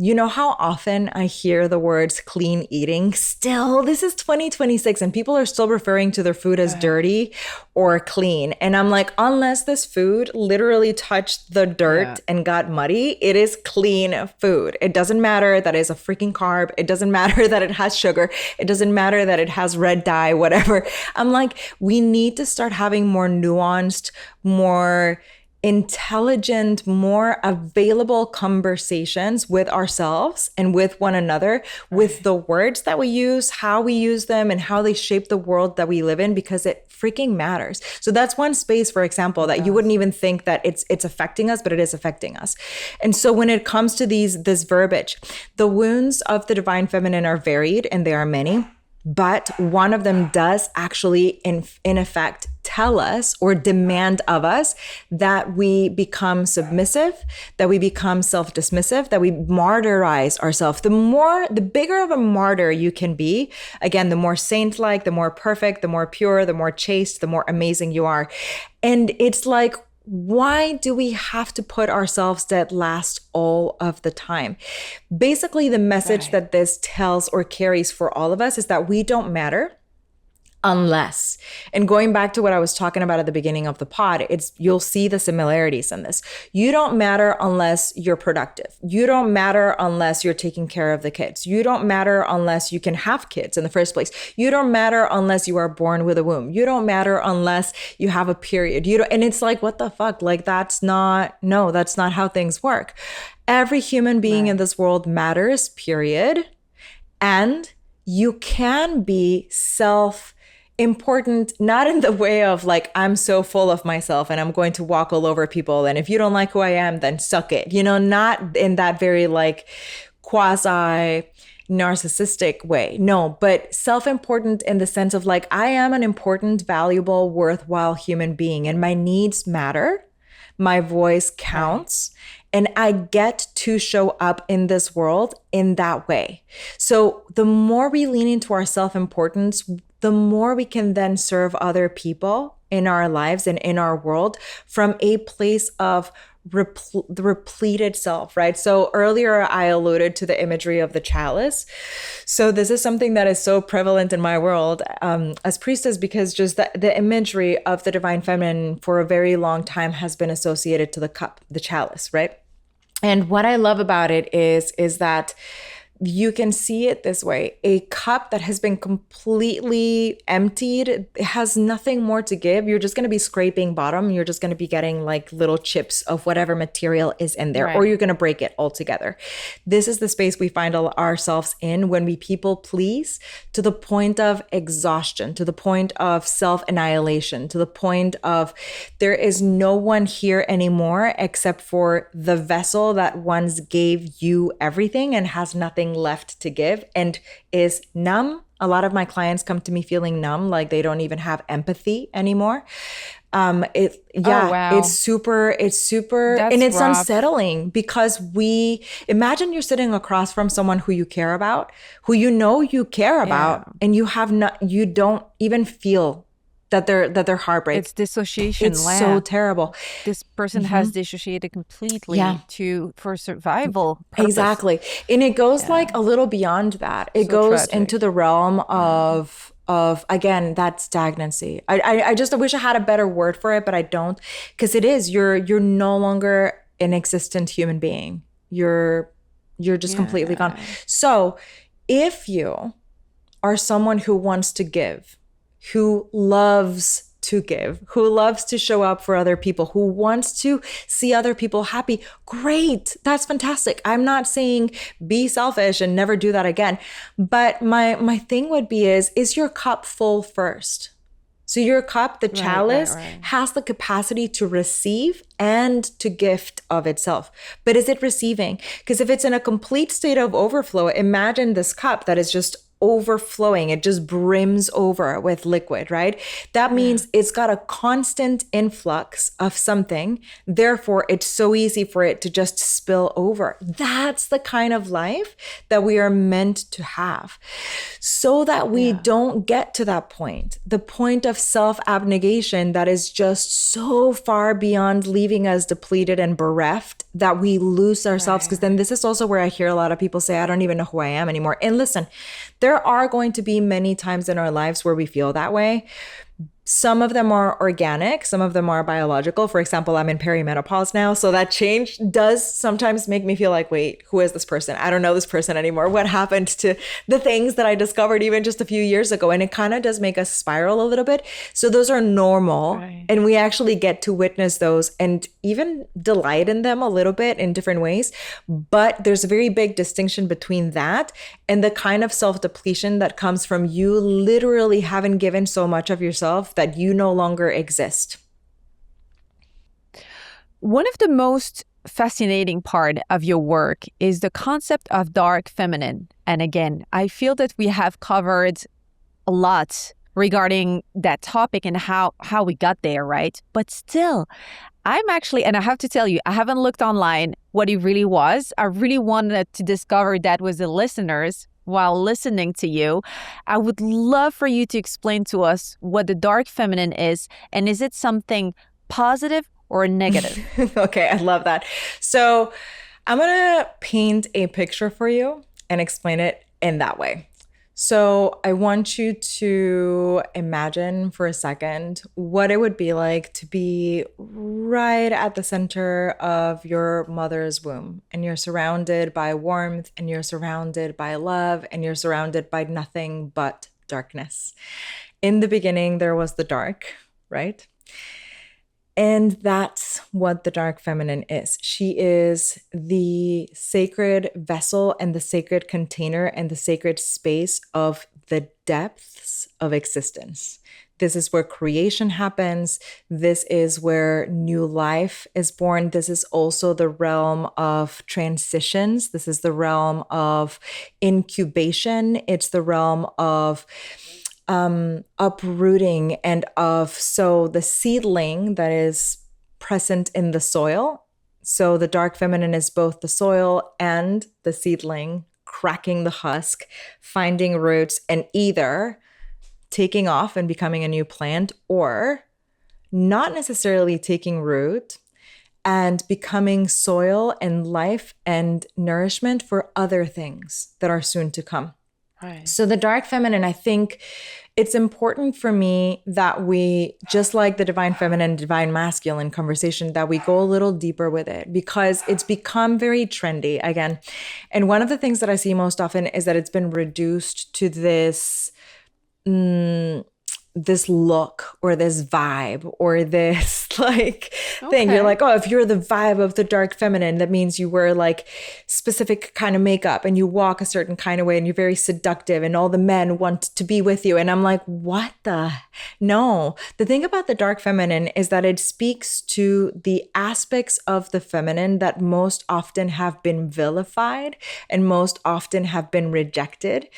You know how often I hear the words clean eating still? This is 2026 and people are still referring to their food as dirty or clean. And I'm like, unless this food literally touched the dirt and got muddy, it is clean food. It doesn't matter that it's a freaking carb. It doesn't matter that it has sugar. It doesn't matter that it has red dye, whatever. I'm like, we need to start having more nuanced, more intelligent, more available conversations with ourselves and with one another, with the words that we use, how we use them, and how they shape the world that we live in, because it freaking matters. So that's one space, for example, that you wouldn't even think that it's affecting us, but it is affecting us. And so when it comes to this verbiage, the wounds of the divine feminine are varied and there are many. But one of them does actually, in effect, tell us or demand of us that we become submissive, that we become self-dismissive, that we martyrize ourselves. The bigger of a martyr you can be, again, the more saint-like, the more perfect, the more pure, the more chaste, the more amazing you are. And it's like, why do we have to put ourselves dead last all of the time? Basically, the message that this tells or carries for all of us is that we don't matter unless, and going back to what I was talking about at the beginning of the pod, you'll see the similarities in this. You don't matter unless you're productive. You don't matter unless you're taking care of the kids. You don't matter unless you can have kids in the first place. You don't matter unless you are born with a womb. You don't matter unless you have a period. And it's like, what the fuck? Like, that's not how things work. Every human being in this world matters, period. And you can be important, not in the way of like, I'm so full of myself and I'm going to walk all over people. And if you don't like who I am, then suck it. Not in that very like quasi narcissistic way. No, but self-important in the sense of like, I am an important, valuable, worthwhile human being and my needs matter. My voice Right. counts. And I get to show up in this world in that way. So the more we lean into our self-importance, the more we can then serve other people in our lives and in our world from a place of the repleted self, right? So earlier I alluded to the imagery of the chalice. So this is something that is so prevalent in my world as priestess, because just the imagery of the divine feminine for a very long time has been associated to the cup, the chalice, right? And what I love about it is that you can see it this way. A cup that has been completely emptied, it has nothing more to give. You're just going to be scraping bottom. You're just going to be getting like little chips of whatever material is in there, or Right. you're going to break it altogether. This is the space we find ourselves in when we people please to the point of exhaustion, to the point of self-annihilation, to the point of there is no one here anymore except for the vessel that once gave you everything and has nothing left to give and is numb. A lot of my clients come to me feeling numb, like they don't even have empathy anymore. Oh, wow. It's super, and That's it's rough. unsettling because we imagine you're sitting across from someone who you care about, who you know you care Yeah. about, and you don't even feel that they're It's heartbreak. dissociation. It's so Yeah. terrible. This person has dissociated Yeah. completely to for survival purpose. Exactly. And it goes Yeah. like a little beyond that. It So goes into tragic. the realm Yeah. of again, that stagnancy. I just wish I had a better word for it, but I don't. Because it is, you're no longer an existent human being. You're just completely gone. Yeah. So if you are someone who wants to give, who loves to give, who loves to show up for other people, who wants to see other people happy, great. That's fantastic. I'm not saying be selfish and never do that again. But my thing would be is your cup full first? So your cup, the Right, right, chalice, right. has the capacity to receive and to gift of itself. But is it receiving? Because if it's in a complete state of overflow, imagine this cup that is just overflowing. It just brims over with liquid, right? That Yeah. means it's got a constant influx of something. Therefore, it's so easy for it to just spill over. That's the kind of life that we are meant to have, so that we Yeah. don't get to that point, the point of self-abnegation that is just so far beyond leaving us depleted and bereft that we lose ourselves. Right, Because then right. this is also where I hear a lot of people say, I don't even know who I am anymore. And listen, there are going to be many times in our lives where we feel that way. Some of them are organic, some of them are biological. For example, I'm in perimenopause now. So that change does sometimes make me feel like, wait, who is this person? I don't know this person anymore. What happened to the things that I discovered even just a few years ago? And it kind of does make us spiral a little bit. So those are normal. Right. And we actually get to witness those and even delight in them a little bit in different ways. But there's a very big distinction between that and the kind of self depletion that comes from you literally having given so much of yourself that you no longer exist. One of the most fascinating part of your work is the concept of dark feminine. And again, I feel that we have covered a lot regarding that topic and how we got there, right? But still, I'm actually, and I have to tell you, I haven't looked online what it really was. I really wanted to discover that with the listeners while listening to you. I would love for you to explain to us what the dark feminine is, and is it something positive or negative? Okay, I love that. So I'm going to paint a picture for you and explain it in that way. So I want you to imagine for a second what it would be like to be right at the center of your mother's womb, and you're surrounded by warmth, and you're surrounded by love, and you're surrounded by nothing but darkness. In the beginning, there was the dark, right? And that's what the dark feminine is. She is the sacred vessel and the sacred container and the sacred space of the depths of existence. This is where creation happens. This is where new life is born. This is also the realm of transitions. This is the realm of incubation. It's the realm of uprooting and so the seedling that is present in the soil. So the dark feminine is both the soil and the seedling, cracking the husk, finding roots, and either taking off and becoming a new plant, or not necessarily taking root and becoming soil and life and nourishment for other things that are soon to come. Right. So the dark feminine, I think it's important for me that we, just like the divine feminine, divine masculine conversation, that we go a little deeper with it, because it's become very trendy again. And one of the things that I see most often is that it's been reduced to this look or this vibe or this thing. You're like, oh, if you're the vibe of the dark feminine, that means you wear like specific kind of makeup and you walk a certain kind of way and you're very seductive and all the men want to be with you. And I'm like, what the? No. The thing about the dark feminine is that it speaks to the aspects of the feminine that most often have been vilified and most often have been rejected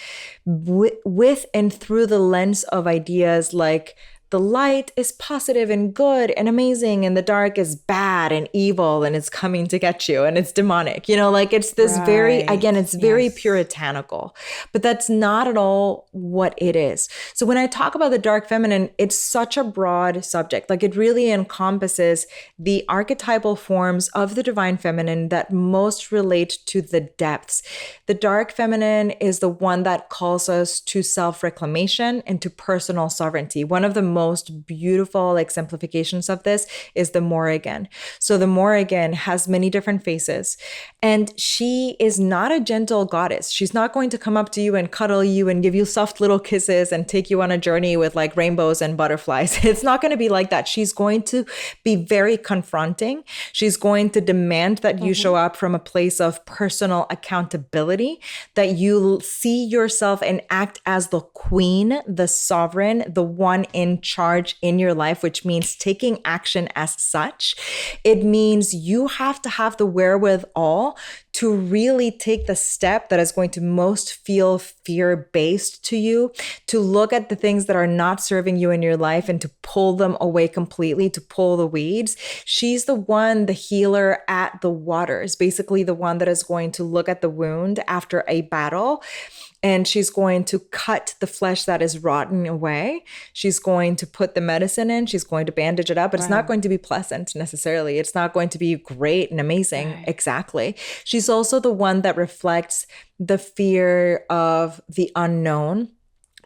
with and through the lens of ideas like the light is positive and good and amazing, and the dark is bad and evil and it's coming to get you and it's demonic. It's this very puritanical, but that's not at all what it is. So when I talk about the dark feminine, it's such a broad subject. It really encompasses the archetypal forms of the divine feminine that most relate to the depths. The dark feminine is the one that calls us to self-reclamation and to personal sovereignty. One of the most beautiful exemplifications of this is the Morrigan. So the Morrigan has many different faces, and she is not a gentle goddess. She's not going to come up to you and cuddle you and give you soft little kisses and take you on a journey with like rainbows and butterflies. It's not going to be like that. She's going to be very confronting. She's going to demand that you show up from a place of personal accountability, that you see yourself and act as the queen, the sovereign, the one in charge in your life, which means taking action as such. It means you have to have the wherewithal to really take the step that is going to most feel fear-based to you, to look at the things that are not serving you in your life and to pull them away completely, to pull the weeds. She's the one, the healer at the waters, basically the one that is going to look at the wound after a battle, and she's going to cut the flesh that is rotten away. She's going to put the medicine in. She's going to bandage it up, but it's not going to be pleasant necessarily. It's not going to be great and amazing. Right. Exactly. She's also the one that reflects the fear of the unknown.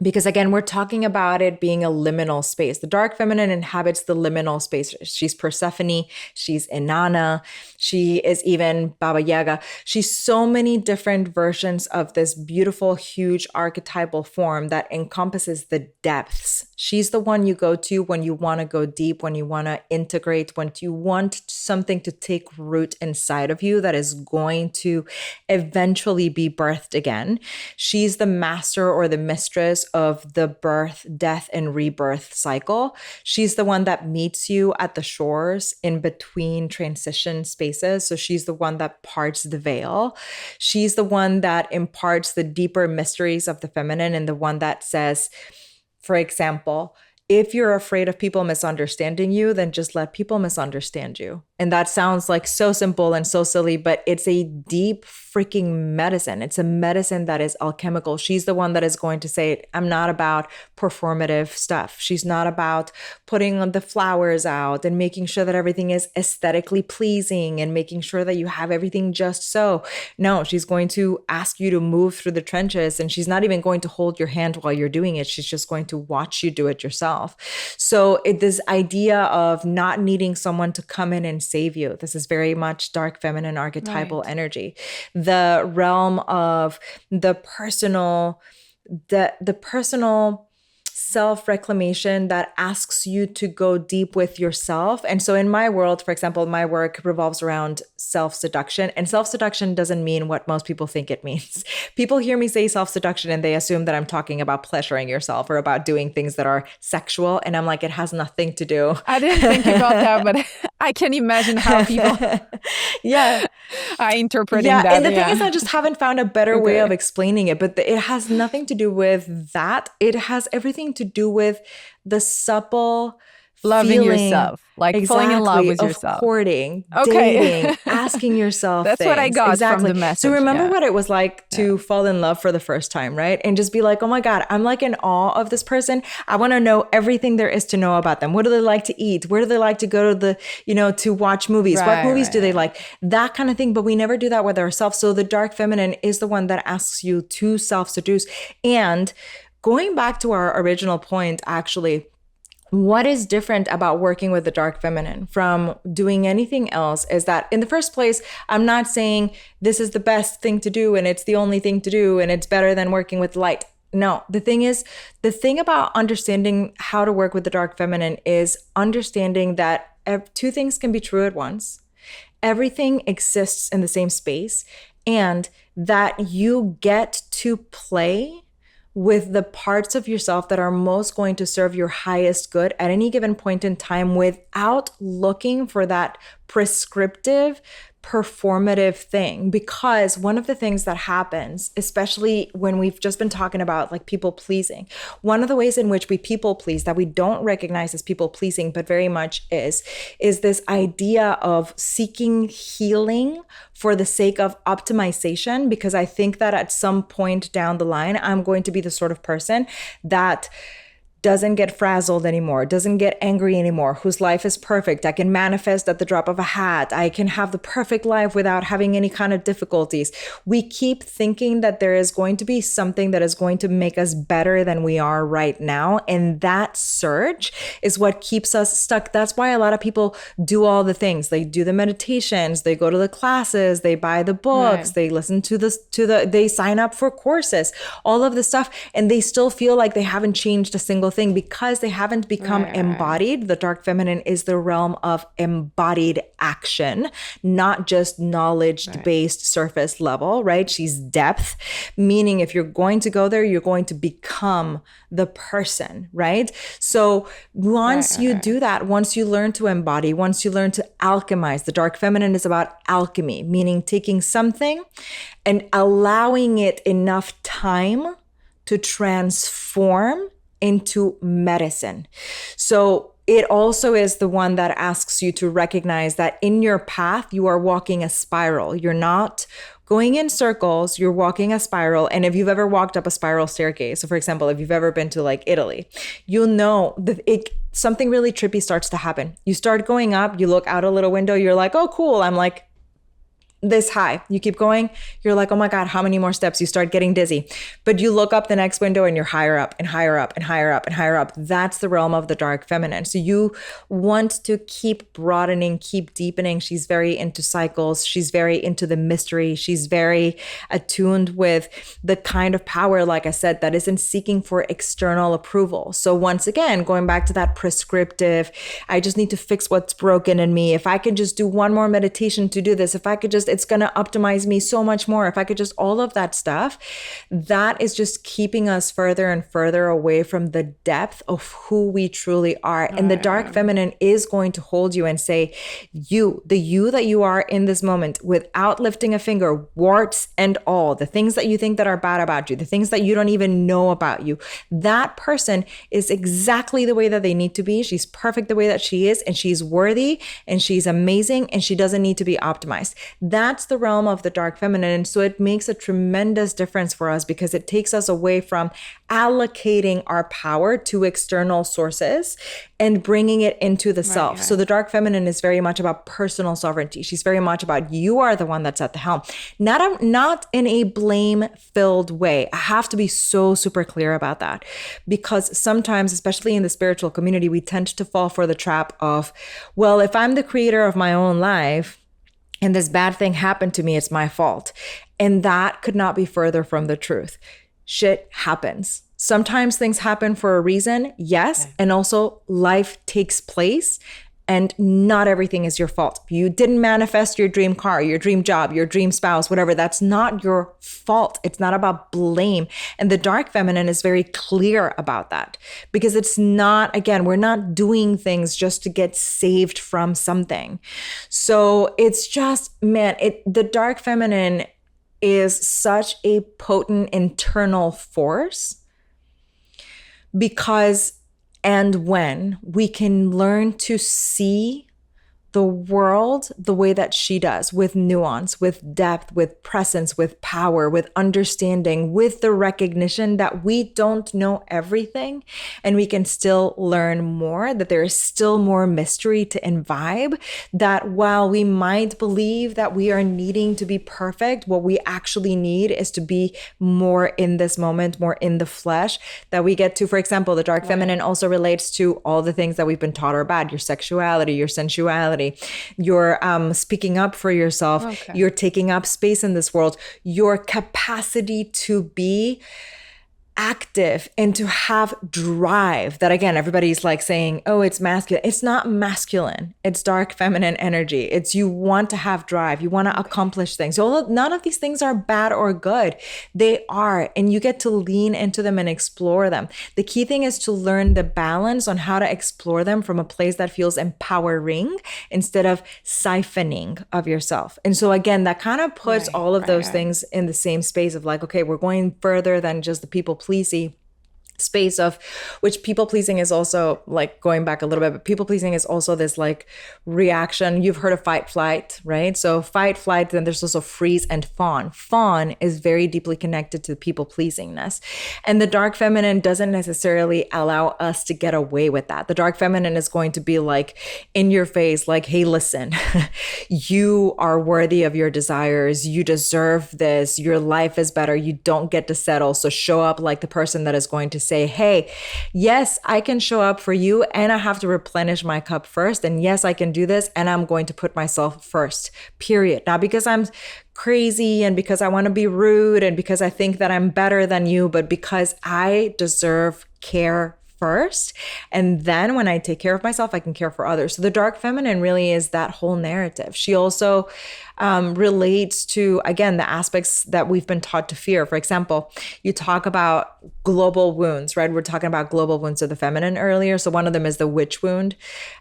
Because again, we're talking about it being a liminal space. The dark feminine inhabits the liminal space. She's Persephone, she's Inanna, she is even Baba Yaga. She's so many different versions of this beautiful, huge archetypal form that encompasses the depths. She's the one you go to when you want to go deep, when you want to integrate, when you want something to take root inside of you that is going to eventually be birthed again. She's the master or the mistress of the birth, death, and rebirth cycle. She's the one that meets you at the shores in between transition spaces. So she's the one that parts the veil. She's the one that imparts the deeper mysteries of the feminine, and the one that says, for example, if you're afraid of people misunderstanding you, then just let people misunderstand you. And that sounds like so simple and so silly, but it's a deep freaking medicine. It's a medicine that is alchemical. She's the one that is going to say, I'm not about performative stuff. She's not about putting on the flowers out and making sure that everything is aesthetically pleasing and making sure that you have everything just so. No, she's going to ask you to move through the trenches, and she's not even going to hold your hand while you're doing it. She's just going to watch you do it yourself. So this idea of not needing someone to come in and save you, this is very much dark feminine archetypal energy. The realm of the personal self-reclamation that asks you to go deep with yourself. And so in my world, for example, my work revolves around self-seduction. And self-seduction doesn't mean what most people think it means. People hear me say self-seduction and they assume that I'm talking about pleasuring yourself or about doing things that are sexual. And I'm like, it has nothing to do. I didn't think about that, but I can imagine how people are interpreting that. And the thing is, I just haven't found a better way of explaining it, but it has nothing to do with that. It has everything to do with the supple loving yourself, like falling in love with yourself, courting, dating, asking yourself That's things. what I got from the message. So remember what it was like to fall in love for the first time, right? And just be like, oh my God, I'm like in awe of this person. I want to know everything there is to know about them. What do they like to eat? Where do they like to go to to watch movies? What movies do they like? That kind of thing. But we never do that with ourselves. So the dark feminine is the one that asks you to self-seduce. And going back to our original point, actually, what is different about working with the dark feminine from doing anything else is that in the first place, I'm not saying this is the best thing to do and it's the only thing to do and it's better than working with light. No, the thing about understanding how to work with the dark feminine is understanding that two things can be true at once. Everything exists in the same space, and that you get to play with the parts of yourself that are most going to serve your highest good at any given point in time without looking for that prescriptive, performative thing. Because one of the things that happens, especially when we've just been talking about like people pleasing, one of the ways in which we people please that we don't recognize as people pleasing, but very much is this idea of seeking healing for the sake of optimization. Because I think that at some point down the line, I'm going to be the sort of person that doesn't get frazzled anymore, doesn't get angry anymore, whose life is perfect. I can manifest at the drop of a hat. I can have the perfect life without having any kind of difficulties. We keep thinking that there is going to be something that is going to make us better than we are right now. And that surge is what keeps us stuck. That's why a lot of people do all the things. They do the meditations, they go to the classes, they buy the books, they listen to they sign up for courses, all of this stuff. And they still feel like they haven't changed a single thing because they haven't become embodied. The dark feminine is the realm of embodied action, not just knowledge-based surface level, right? She's depth, meaning if you're going to go there, you're going to become the person, right? So once you do that, once you learn to embody, once you learn to alchemize, the dark feminine is about alchemy, meaning taking something and allowing it enough time to transform into medicine. So it also is the one that asks you to recognize that in your path, you are walking a spiral. You're not going in circles, you're walking a spiral. And if you've ever walked up a spiral staircase, so for example, if you've ever been to like Italy, you'll know that something really trippy starts to happen. You start going up, you look out a little window, you're like, oh, cool. I'm like this high. You keep going. You're like, oh my God, how many more steps? You start getting dizzy. But you look up the next window and you're higher up and higher up and higher up and higher up. That's the realm of the dark feminine. So you want to keep broadening, keep deepening. She's very into cycles. She's very into the mystery. She's very attuned with the kind of power, like I said, that isn't seeking for external approval. So once again, going back to that prescriptive, I just need to fix what's broken in me. If I could just do one more meditation to do this, if I could just, it's going to optimize me so much more. If I could just, all of that stuff, that is just keeping us further and further away from the depth of who we truly are. And the dark feminine is going to hold you and say, the you that you are in this moment, without lifting a finger, warts and all, the things that you think that are bad about you, the things that you don't even know about you, that person is exactly the way that they need to be. She's perfect the way that she is, and she's worthy, and she's amazing, and she doesn't need to be optimized. That's the realm of the dark feminine. And so it makes a tremendous difference for us because it takes us away from allocating our power to external sources and bringing it into the self. So the dark feminine is very much about personal sovereignty. She's very much about you are the one that's at the helm, not in a blame-filled way. I have to be so super clear about that, because sometimes, especially in the spiritual community, we tend to fall for the trap of, well, if I'm the creator of my own life, and this bad thing happened to me, it's my fault. And that could not be further from the truth. Shit happens. Sometimes things happen for a reason, yes. And also life takes place and not everything is your fault. You didn't manifest your dream car, your dream job, your dream spouse, whatever. That's not your fault. It's not about blame. And the dark feminine is very clear about that because it's not, again, we're not doing things just to get saved from something. So it's just, man, the dark feminine is such a potent internal force because and when we can learn to see the world the way that she does, with nuance, with depth, with presence, with power, with understanding, with the recognition that we don't know everything and we can still learn more, that there is still more mystery to imbibe, that while we might believe that we are needing to be perfect, what we actually need is to be more in this moment, more in the flesh, that we get to, for example, the dark feminine also relates to all the things that we've been taught are bad, your sexuality, your sensuality, you're speaking up for yourself, you're taking up space in this world, your capacity to be active and to have drive. That again, everybody's like saying, oh, it's masculine. It's not masculine. It's dark feminine energy. It's you want to have drive. You want to accomplish things. So none of these things are bad or good. They are, and you get to lean into them and explore them. The key thing is to learn the balance on how to explore them from a place that feels empowering instead of siphoning of yourself. And so again, that kind of puts all of those things in the same space of like, okay, we're going further than just the people pleasy space of which people pleasing is also like going back a little bit, but people pleasing is also this like reaction. You've heard of fight, flight, right? So fight, flight, then there's also freeze and fawn. Fawn is very deeply connected to people pleasingness. And the dark feminine doesn't necessarily allow us to get away with that. The dark feminine is going to be like in your face, like, hey, listen, you are worthy of your desires. You deserve this. Your life is better. You don't get to settle. So show up like the person that is going to say, hey, yes, I can show up for you and I have to replenish my cup first. And yes, I can do this and I'm going to put myself first, period. Not because I'm crazy and because I want to be rude and because I think that I'm better than you, but because I deserve care first. And then when I take care of myself, I can care for others. So the dark feminine really is that whole narrative. She also relates to, again, the aspects that we've been taught to fear. For example, you talk about global wounds, right? We're talking about global wounds of the feminine earlier. So one of them is the witch wound.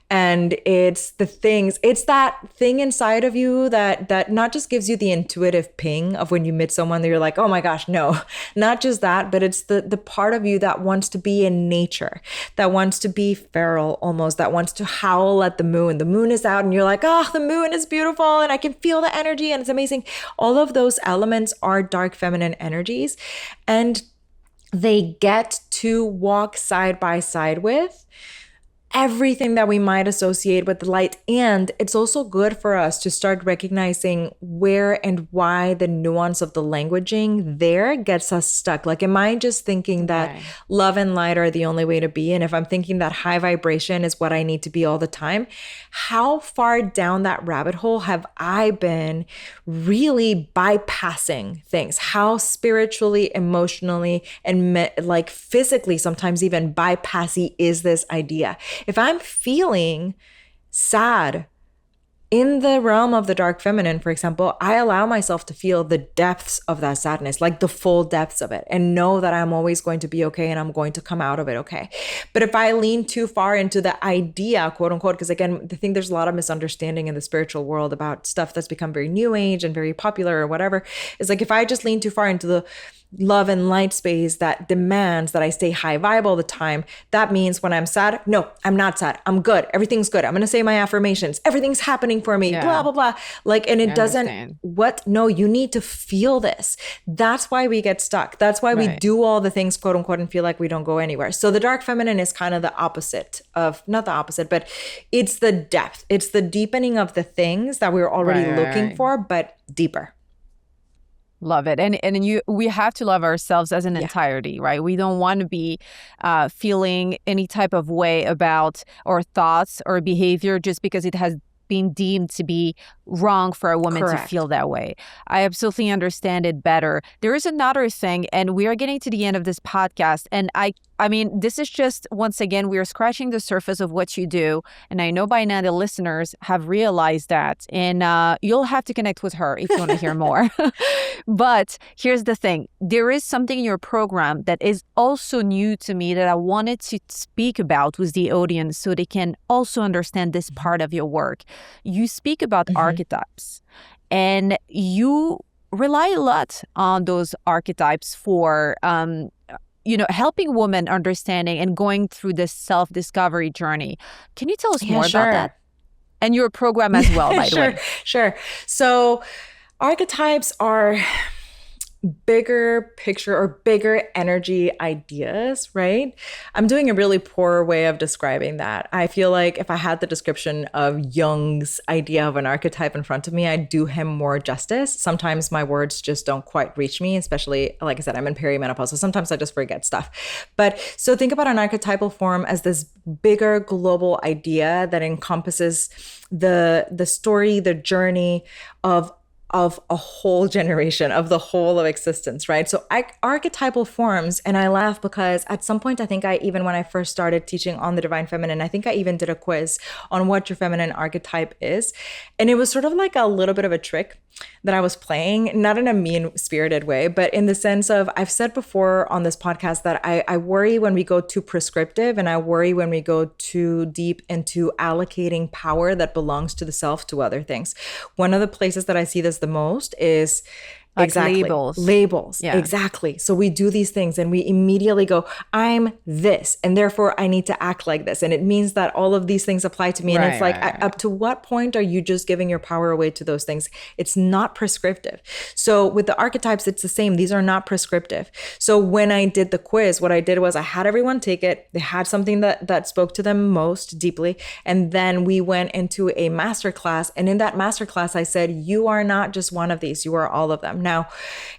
And it's that thing inside of you that not just gives you the intuitive ping of when you meet someone that you're like, oh my gosh, no, not just that, but it's the part of you that wants to be in nature, that wants to be feral almost, that wants to howl at the moon. The moon is out and you're like, oh, the moon is beautiful and I can feel the energy and it's amazing. All of those elements are dark feminine energies and they get to walk side by side with everything that we might associate with the light. And it's also good for us to start recognizing where and why the nuance of the languaging there gets us stuck. Like, am I just thinking that love and light are the only way to be? And if I'm thinking that high vibration is what I need to be all the time, how far down that rabbit hole have I been really bypassing things? How spiritually, emotionally, and like physically, sometimes even bypassy is this idea? If I'm feeling sad in the realm of the dark feminine, for example, I allow myself to feel the depths of that sadness, like the full depths of it, and know that I'm always going to be okay and I'm going to come out of it okay. But if I lean too far into the idea, quote unquote, because again, I think there's a lot of misunderstanding in the spiritual world about stuff that's become very new age and very popular or whatever, it's like if I just lean too far into the love and light space that demands that I stay high vibe all the time, that means when I'm sad, no, I'm not sad. I'm good. Everything's good. I'm going to say my affirmations. Everything's happening for me, blah, blah, blah. Like, and it doesn't, no, you need to feel this. That's why we get stuck. That's why we do all the things, quote unquote, and feel like we don't go anywhere. So the dark feminine is kind of the opposite of, not the opposite, but it's the depth. It's the deepening of the things that we're already looking for, but deeper. Love it. We have to love ourselves as an entirety, right? We don't want to be feeling any type of way about our thoughts or behavior just because it has been deemed to be wrong for a woman to Correct. feel that way. I absolutely understand it better. There is another thing, and we are getting to the end of this podcast. And I mean, this is just, once again, we are scratching the surface of what you do. And I know by now the listeners have realized that. And you'll have to connect with her if you want to hear more. But here's the thing. There is something in your program that is also new to me that I wanted to speak about with the audience so they can also understand this part of your work. You speak about archetypes, and you rely a lot on those archetypes for helping women understanding and going through this self-discovery journey. Can you tell us more about that? And your program as well, by the way. Sure. So archetypes are bigger picture or bigger energy ideas, right? I'm doing a really poor way of describing that. I feel like if I had the description of Jung's idea of an archetype in front of me, I'd do him more justice. Sometimes my words just don't quite reach me, especially, like I said, I'm in perimenopause, so sometimes I just forget stuff. But so think about an archetypal form as this bigger global idea that encompasses the story, the journey of a whole generation, of the whole of existence, right? So archetypal forms, and I laugh because at some point, I think when I first started teaching on the divine feminine, I think I even did a quiz on what your feminine archetype is. And it was sort of like a little bit of a trick that I was playing, not in a mean-spirited way, but in the sense of, I've said before on this podcast that I worry when we go too prescriptive, and I worry when we go too deep into allocating power that belongs to the self to other things. One of the places that I see this the most is labels. Yeah. Exactly. So we do these things and we immediately go, I'm this, and therefore I need to act like this. And it means that all of these things apply to me. And it's like, up to what point are you just giving your power away to those things? It's not prescriptive. So with the archetypes, it's the same. These are not prescriptive. So when I did the quiz, what I did was I had everyone take it. They had something that spoke to them most deeply. And then we went into a masterclass. And in that masterclass, I said, you are not just one of these. You are all of them. Now,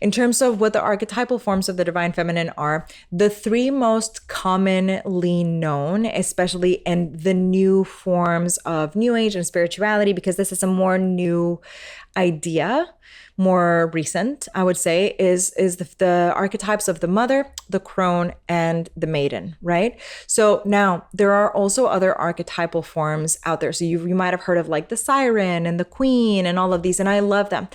in terms of what the archetypal forms of the divine feminine are, the three most commonly known, especially in the new forms of New Age and spirituality, because this is a more new idea, more recent, I would say, is the archetypes of the mother, the crone, and the maiden, right? So now there are also other archetypal forms out there. So you might have heard of like the siren and the queen and all of these, and I love them.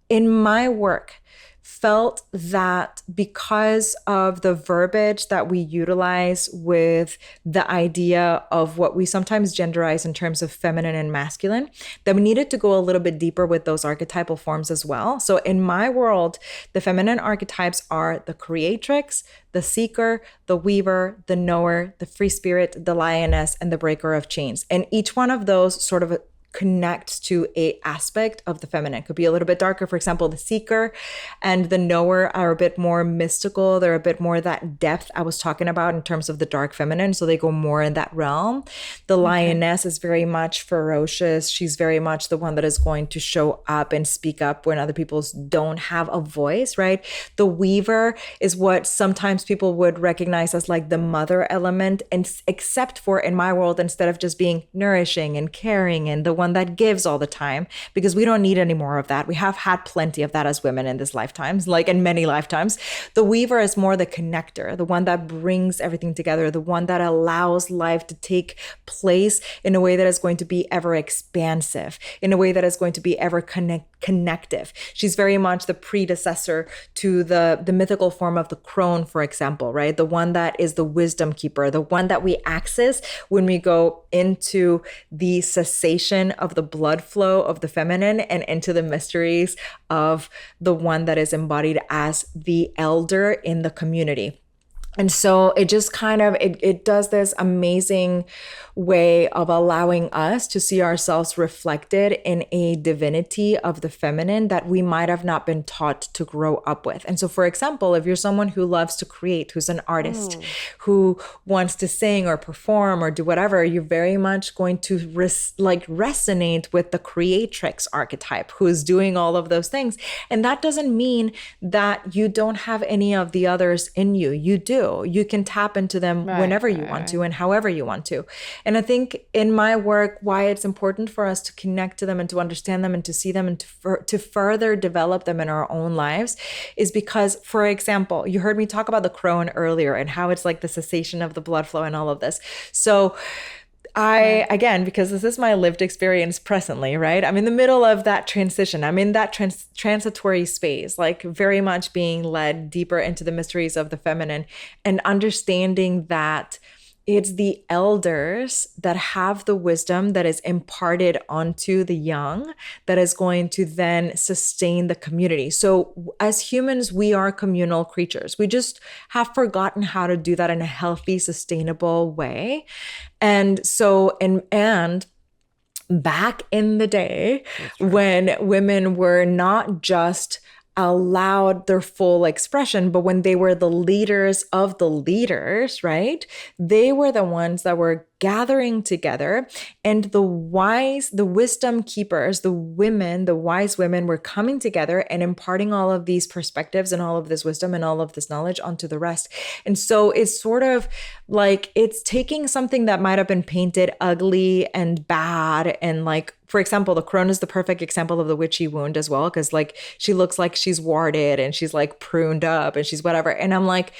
In my work, felt that because of the verbiage that we utilize with the idea of what we sometimes genderize in terms of feminine and masculine, that we needed to go a little bit deeper with those archetypal forms as well. So in my world, the feminine archetypes are the creatrix, the seeker, the weaver, the knower, the free spirit, the lioness, and the breaker of chains. And each one of those sort of connects to a aspect of the feminine. It could be a little bit darker. For example, the seeker and the knower are a bit more mystical. They're a bit more that depth I was talking about in terms of the dark feminine. So they go more in that realm. The lioness is very much ferocious. She's very much the one that is going to show up and speak up when other people don't have a voice, right? The weaver is what sometimes people would recognize as like the mother element, and except for in my world, instead of just being nourishing and caring and the one that gives all the time, because we don't need any more of that. We have had plenty of that as women in this lifetimes, like in many lifetimes. The weaver is more the connector, the one that brings everything together, the one that allows life to take place in a way that is going to be ever expansive, in a way that is going to be ever connective. She's very much the predecessor to the mythical form of the crone, for example, right? The one that is the wisdom keeper, the one that we access when we go into the cessation of the blood flow of the feminine and into the mysteries of the one that is embodied as the elder in the community. And so it just kind of, it does this amazing way of allowing us to see ourselves reflected in a divinity of the feminine that we might have not been taught to grow up with. And so, for example, if you're someone who loves to create, who's an artist, who wants to sing or perform or do whatever, you're very much going to resonate with the creatrix archetype who's doing all of those things. And that doesn't mean that you don't have any of the others in you. You do. you. You can tap into them whenever you want to and however you want to. And I think in my work, why it's important for us to connect to them and to understand them and to see them and to further develop them in our own lives is because, for example, you heard me talk about the crone earlier and how it's like the cessation of the blood flow and all of this. So again, because this is my lived experience presently, right? I'm in the middle of that transition. I'm in that transitory space, like very much being led deeper into the mysteries of the feminine and understanding that it's the elders that have the wisdom that is imparted onto the young that is going to then sustain the community. So as humans, we are communal creatures. We just have forgotten how to do that in a healthy, sustainable way. And so, and back in the day when women were not just allowed their full expression, but when they were the leaders of the leaders, right? They were the ones that were gathering together, and the wisdom keepers, the wise women were coming together and imparting all of these perspectives and all of this wisdom and all of this knowledge onto the rest. And so it's sort of like it's taking something that might have been painted ugly and bad and like, for example, the crone is the perfect example of the witchy wound as well, because like she looks like she's warded and she's like pruned up and she's whatever. And I'm like,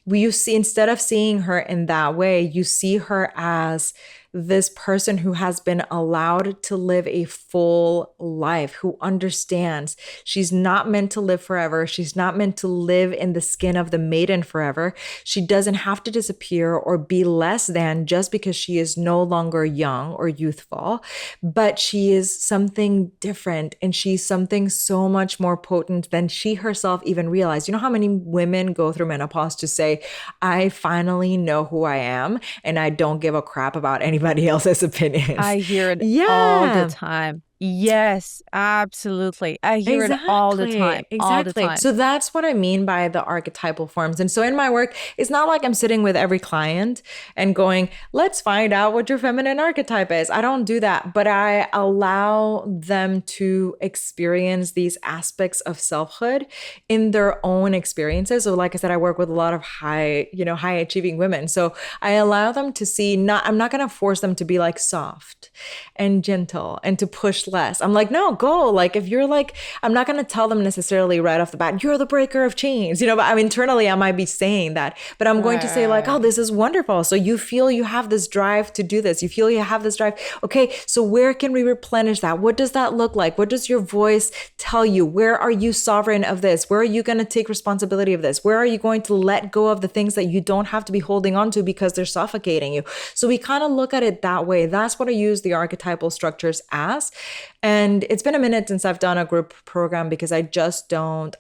you see, instead of seeing her in that way, you see her as this person who has been allowed to live a full life, who understands she's not meant to live forever. She's not meant to live in the skin of the maiden forever. She doesn't have to disappear or be less than just because she is no longer young or youthful, but she is something different and she's something so much more potent than she herself even realized. You know how many women go through menopause to say, I finally know who I am and I don't give a crap about anybody else's opinions. I hear it all the time. Yes, absolutely. I hear it all the time. Exactly. All the time. So that's what I mean by the archetypal forms. And so in my work, it's not like I'm sitting with every client and going, let's find out what your feminine archetype is. I don't do that, but I allow them to experience these aspects of selfhood in their own experiences. So like I said, I work with a lot of high achieving women. So I allow them to see, I'm not going to force them to be like soft and gentle and to push less. I'm like, no, go. Like, if you're like, I'm not going to tell them necessarily right off the bat, you're the breaker of chains, but I'm internally, I might be saying that, but I'm going to say like, oh, this is wonderful. So you feel you have this drive to do this. You feel you have this drive. Okay. So where can we replenish that? What does that look like? What does your voice tell you? Where are you sovereign of this? Where are you going to take responsibility of this? Where are you going to let go of the things that you don't have to be holding on to because they're suffocating you? So we kind of look at it that way. That's what I use the archetypal structures as. And it's been a minute since I've done a group program because I just don't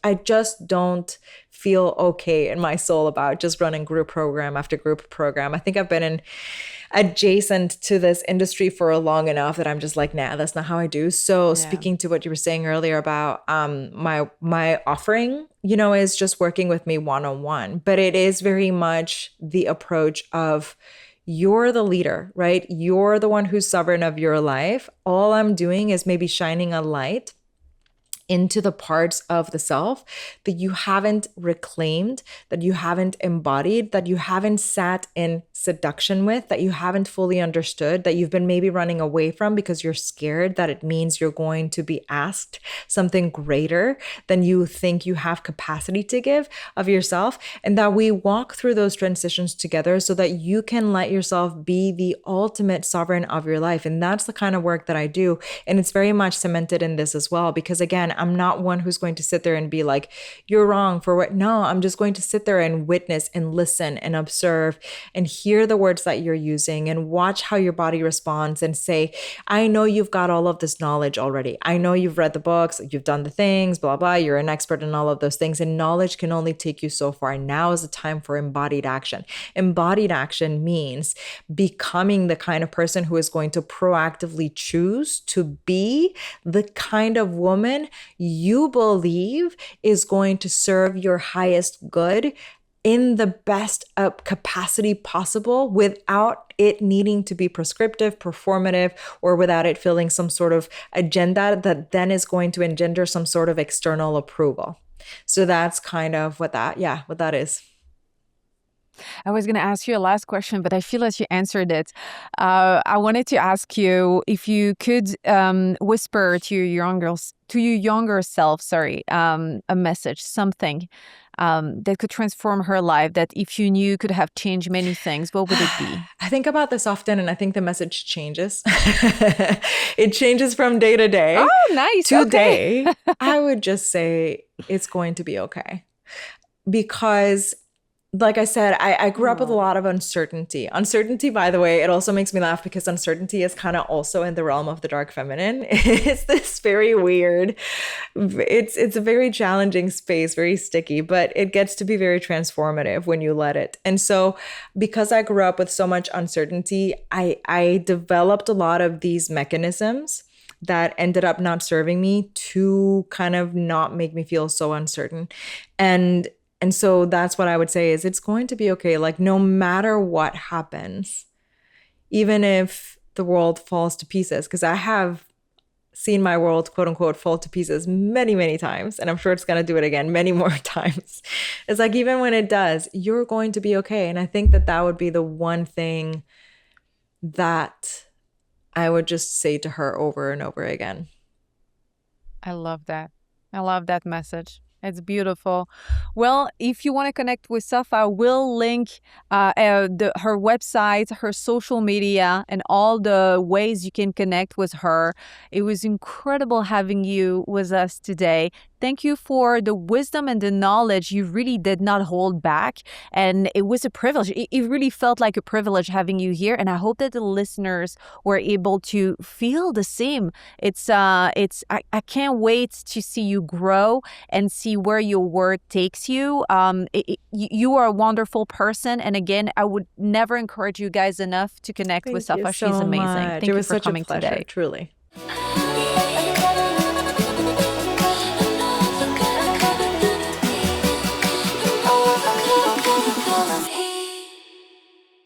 feel okay in my soul about just running group program after group program. I think I've been adjacent to this industry for long enough that I'm just like, nah, that's not how I do. So speaking to what you were saying earlier about my offering, is just working with me one-on-one, but it is very much the approach of, you're the leader, right? You're the one who's sovereign of your life. All I'm doing is maybe shining a light into the parts of the self that you haven't reclaimed, that you haven't embodied, that you haven't sat in seduction with, that you haven't fully understood, that you've been maybe running away from because you're scared that it means you're going to be asked something greater than you think you have capacity to give of yourself. And that we walk through those transitions together so that you can let yourself be the ultimate sovereign of your life. And that's the kind of work that I do. And it's very much cemented in this as well, because again, I'm not one who's going to sit there and be like, you're wrong for what? No, I'm just going to sit there and witness and listen and observe and hear the words that you're using and watch how your body responds and say, I know you've got all of this knowledge already. I know you've read the books, you've done the things, blah, blah. You're an expert in all of those things, and knowledge can only take you so far. Now is the time for embodied action. Embodied action means becoming the kind of person who is going to proactively choose to be the kind of woman you believe is going to serve your highest good in the best capacity possible, without it needing to be prescriptive, performative, or without it feeling some sort of agenda that then is going to engender some sort of external approval. So that's kind of what that is. I was going to ask you a last question, but I feel that you answered it. I wanted to ask you if you could whisper to your younger self, a message, something that could transform her life, that if you knew could have changed many things, what would it be? I think about this often, and I think the message changes. It changes from day to day. Oh, nice. Today, okay. I would just say it's going to be okay. Because like I said, I grew up with a lot of uncertainty. Uncertainty, by the way, it also makes me laugh because uncertainty is kind of also in the realm of the dark feminine. It's this very weird, it's a very challenging space, very sticky, but it gets to be very transformative when you let it. And so because I grew up with so much uncertainty, I developed a lot of these mechanisms that ended up not serving me to kind of not make me feel so uncertain. And so that's what I would say is it's going to be okay. Like no matter what happens, even if the world falls to pieces, because I have seen my world, quote unquote, fall to pieces many, many times. And I'm sure it's going to do it again many more times. It's like, even when it does, you're going to be okay. And I think that that would be the one thing that I would just say to her over and over again. I love that. I love that message. It's beautiful. Well, if you want to connect with Sapha, we'll link her website, her social media, and all the ways you can connect with her. It was incredible having you with us today. Thank you for the wisdom and the knowledge. You really did not hold back. And it was a privilege. It really felt like a privilege having you here. And I hope that the listeners were able to feel the same. I can't wait to see you grow and see where your work takes you. You are a wonderful person. And again, I would never encourage you guys enough to connect with Sapha. She's amazing. Thank you for coming today. Truly.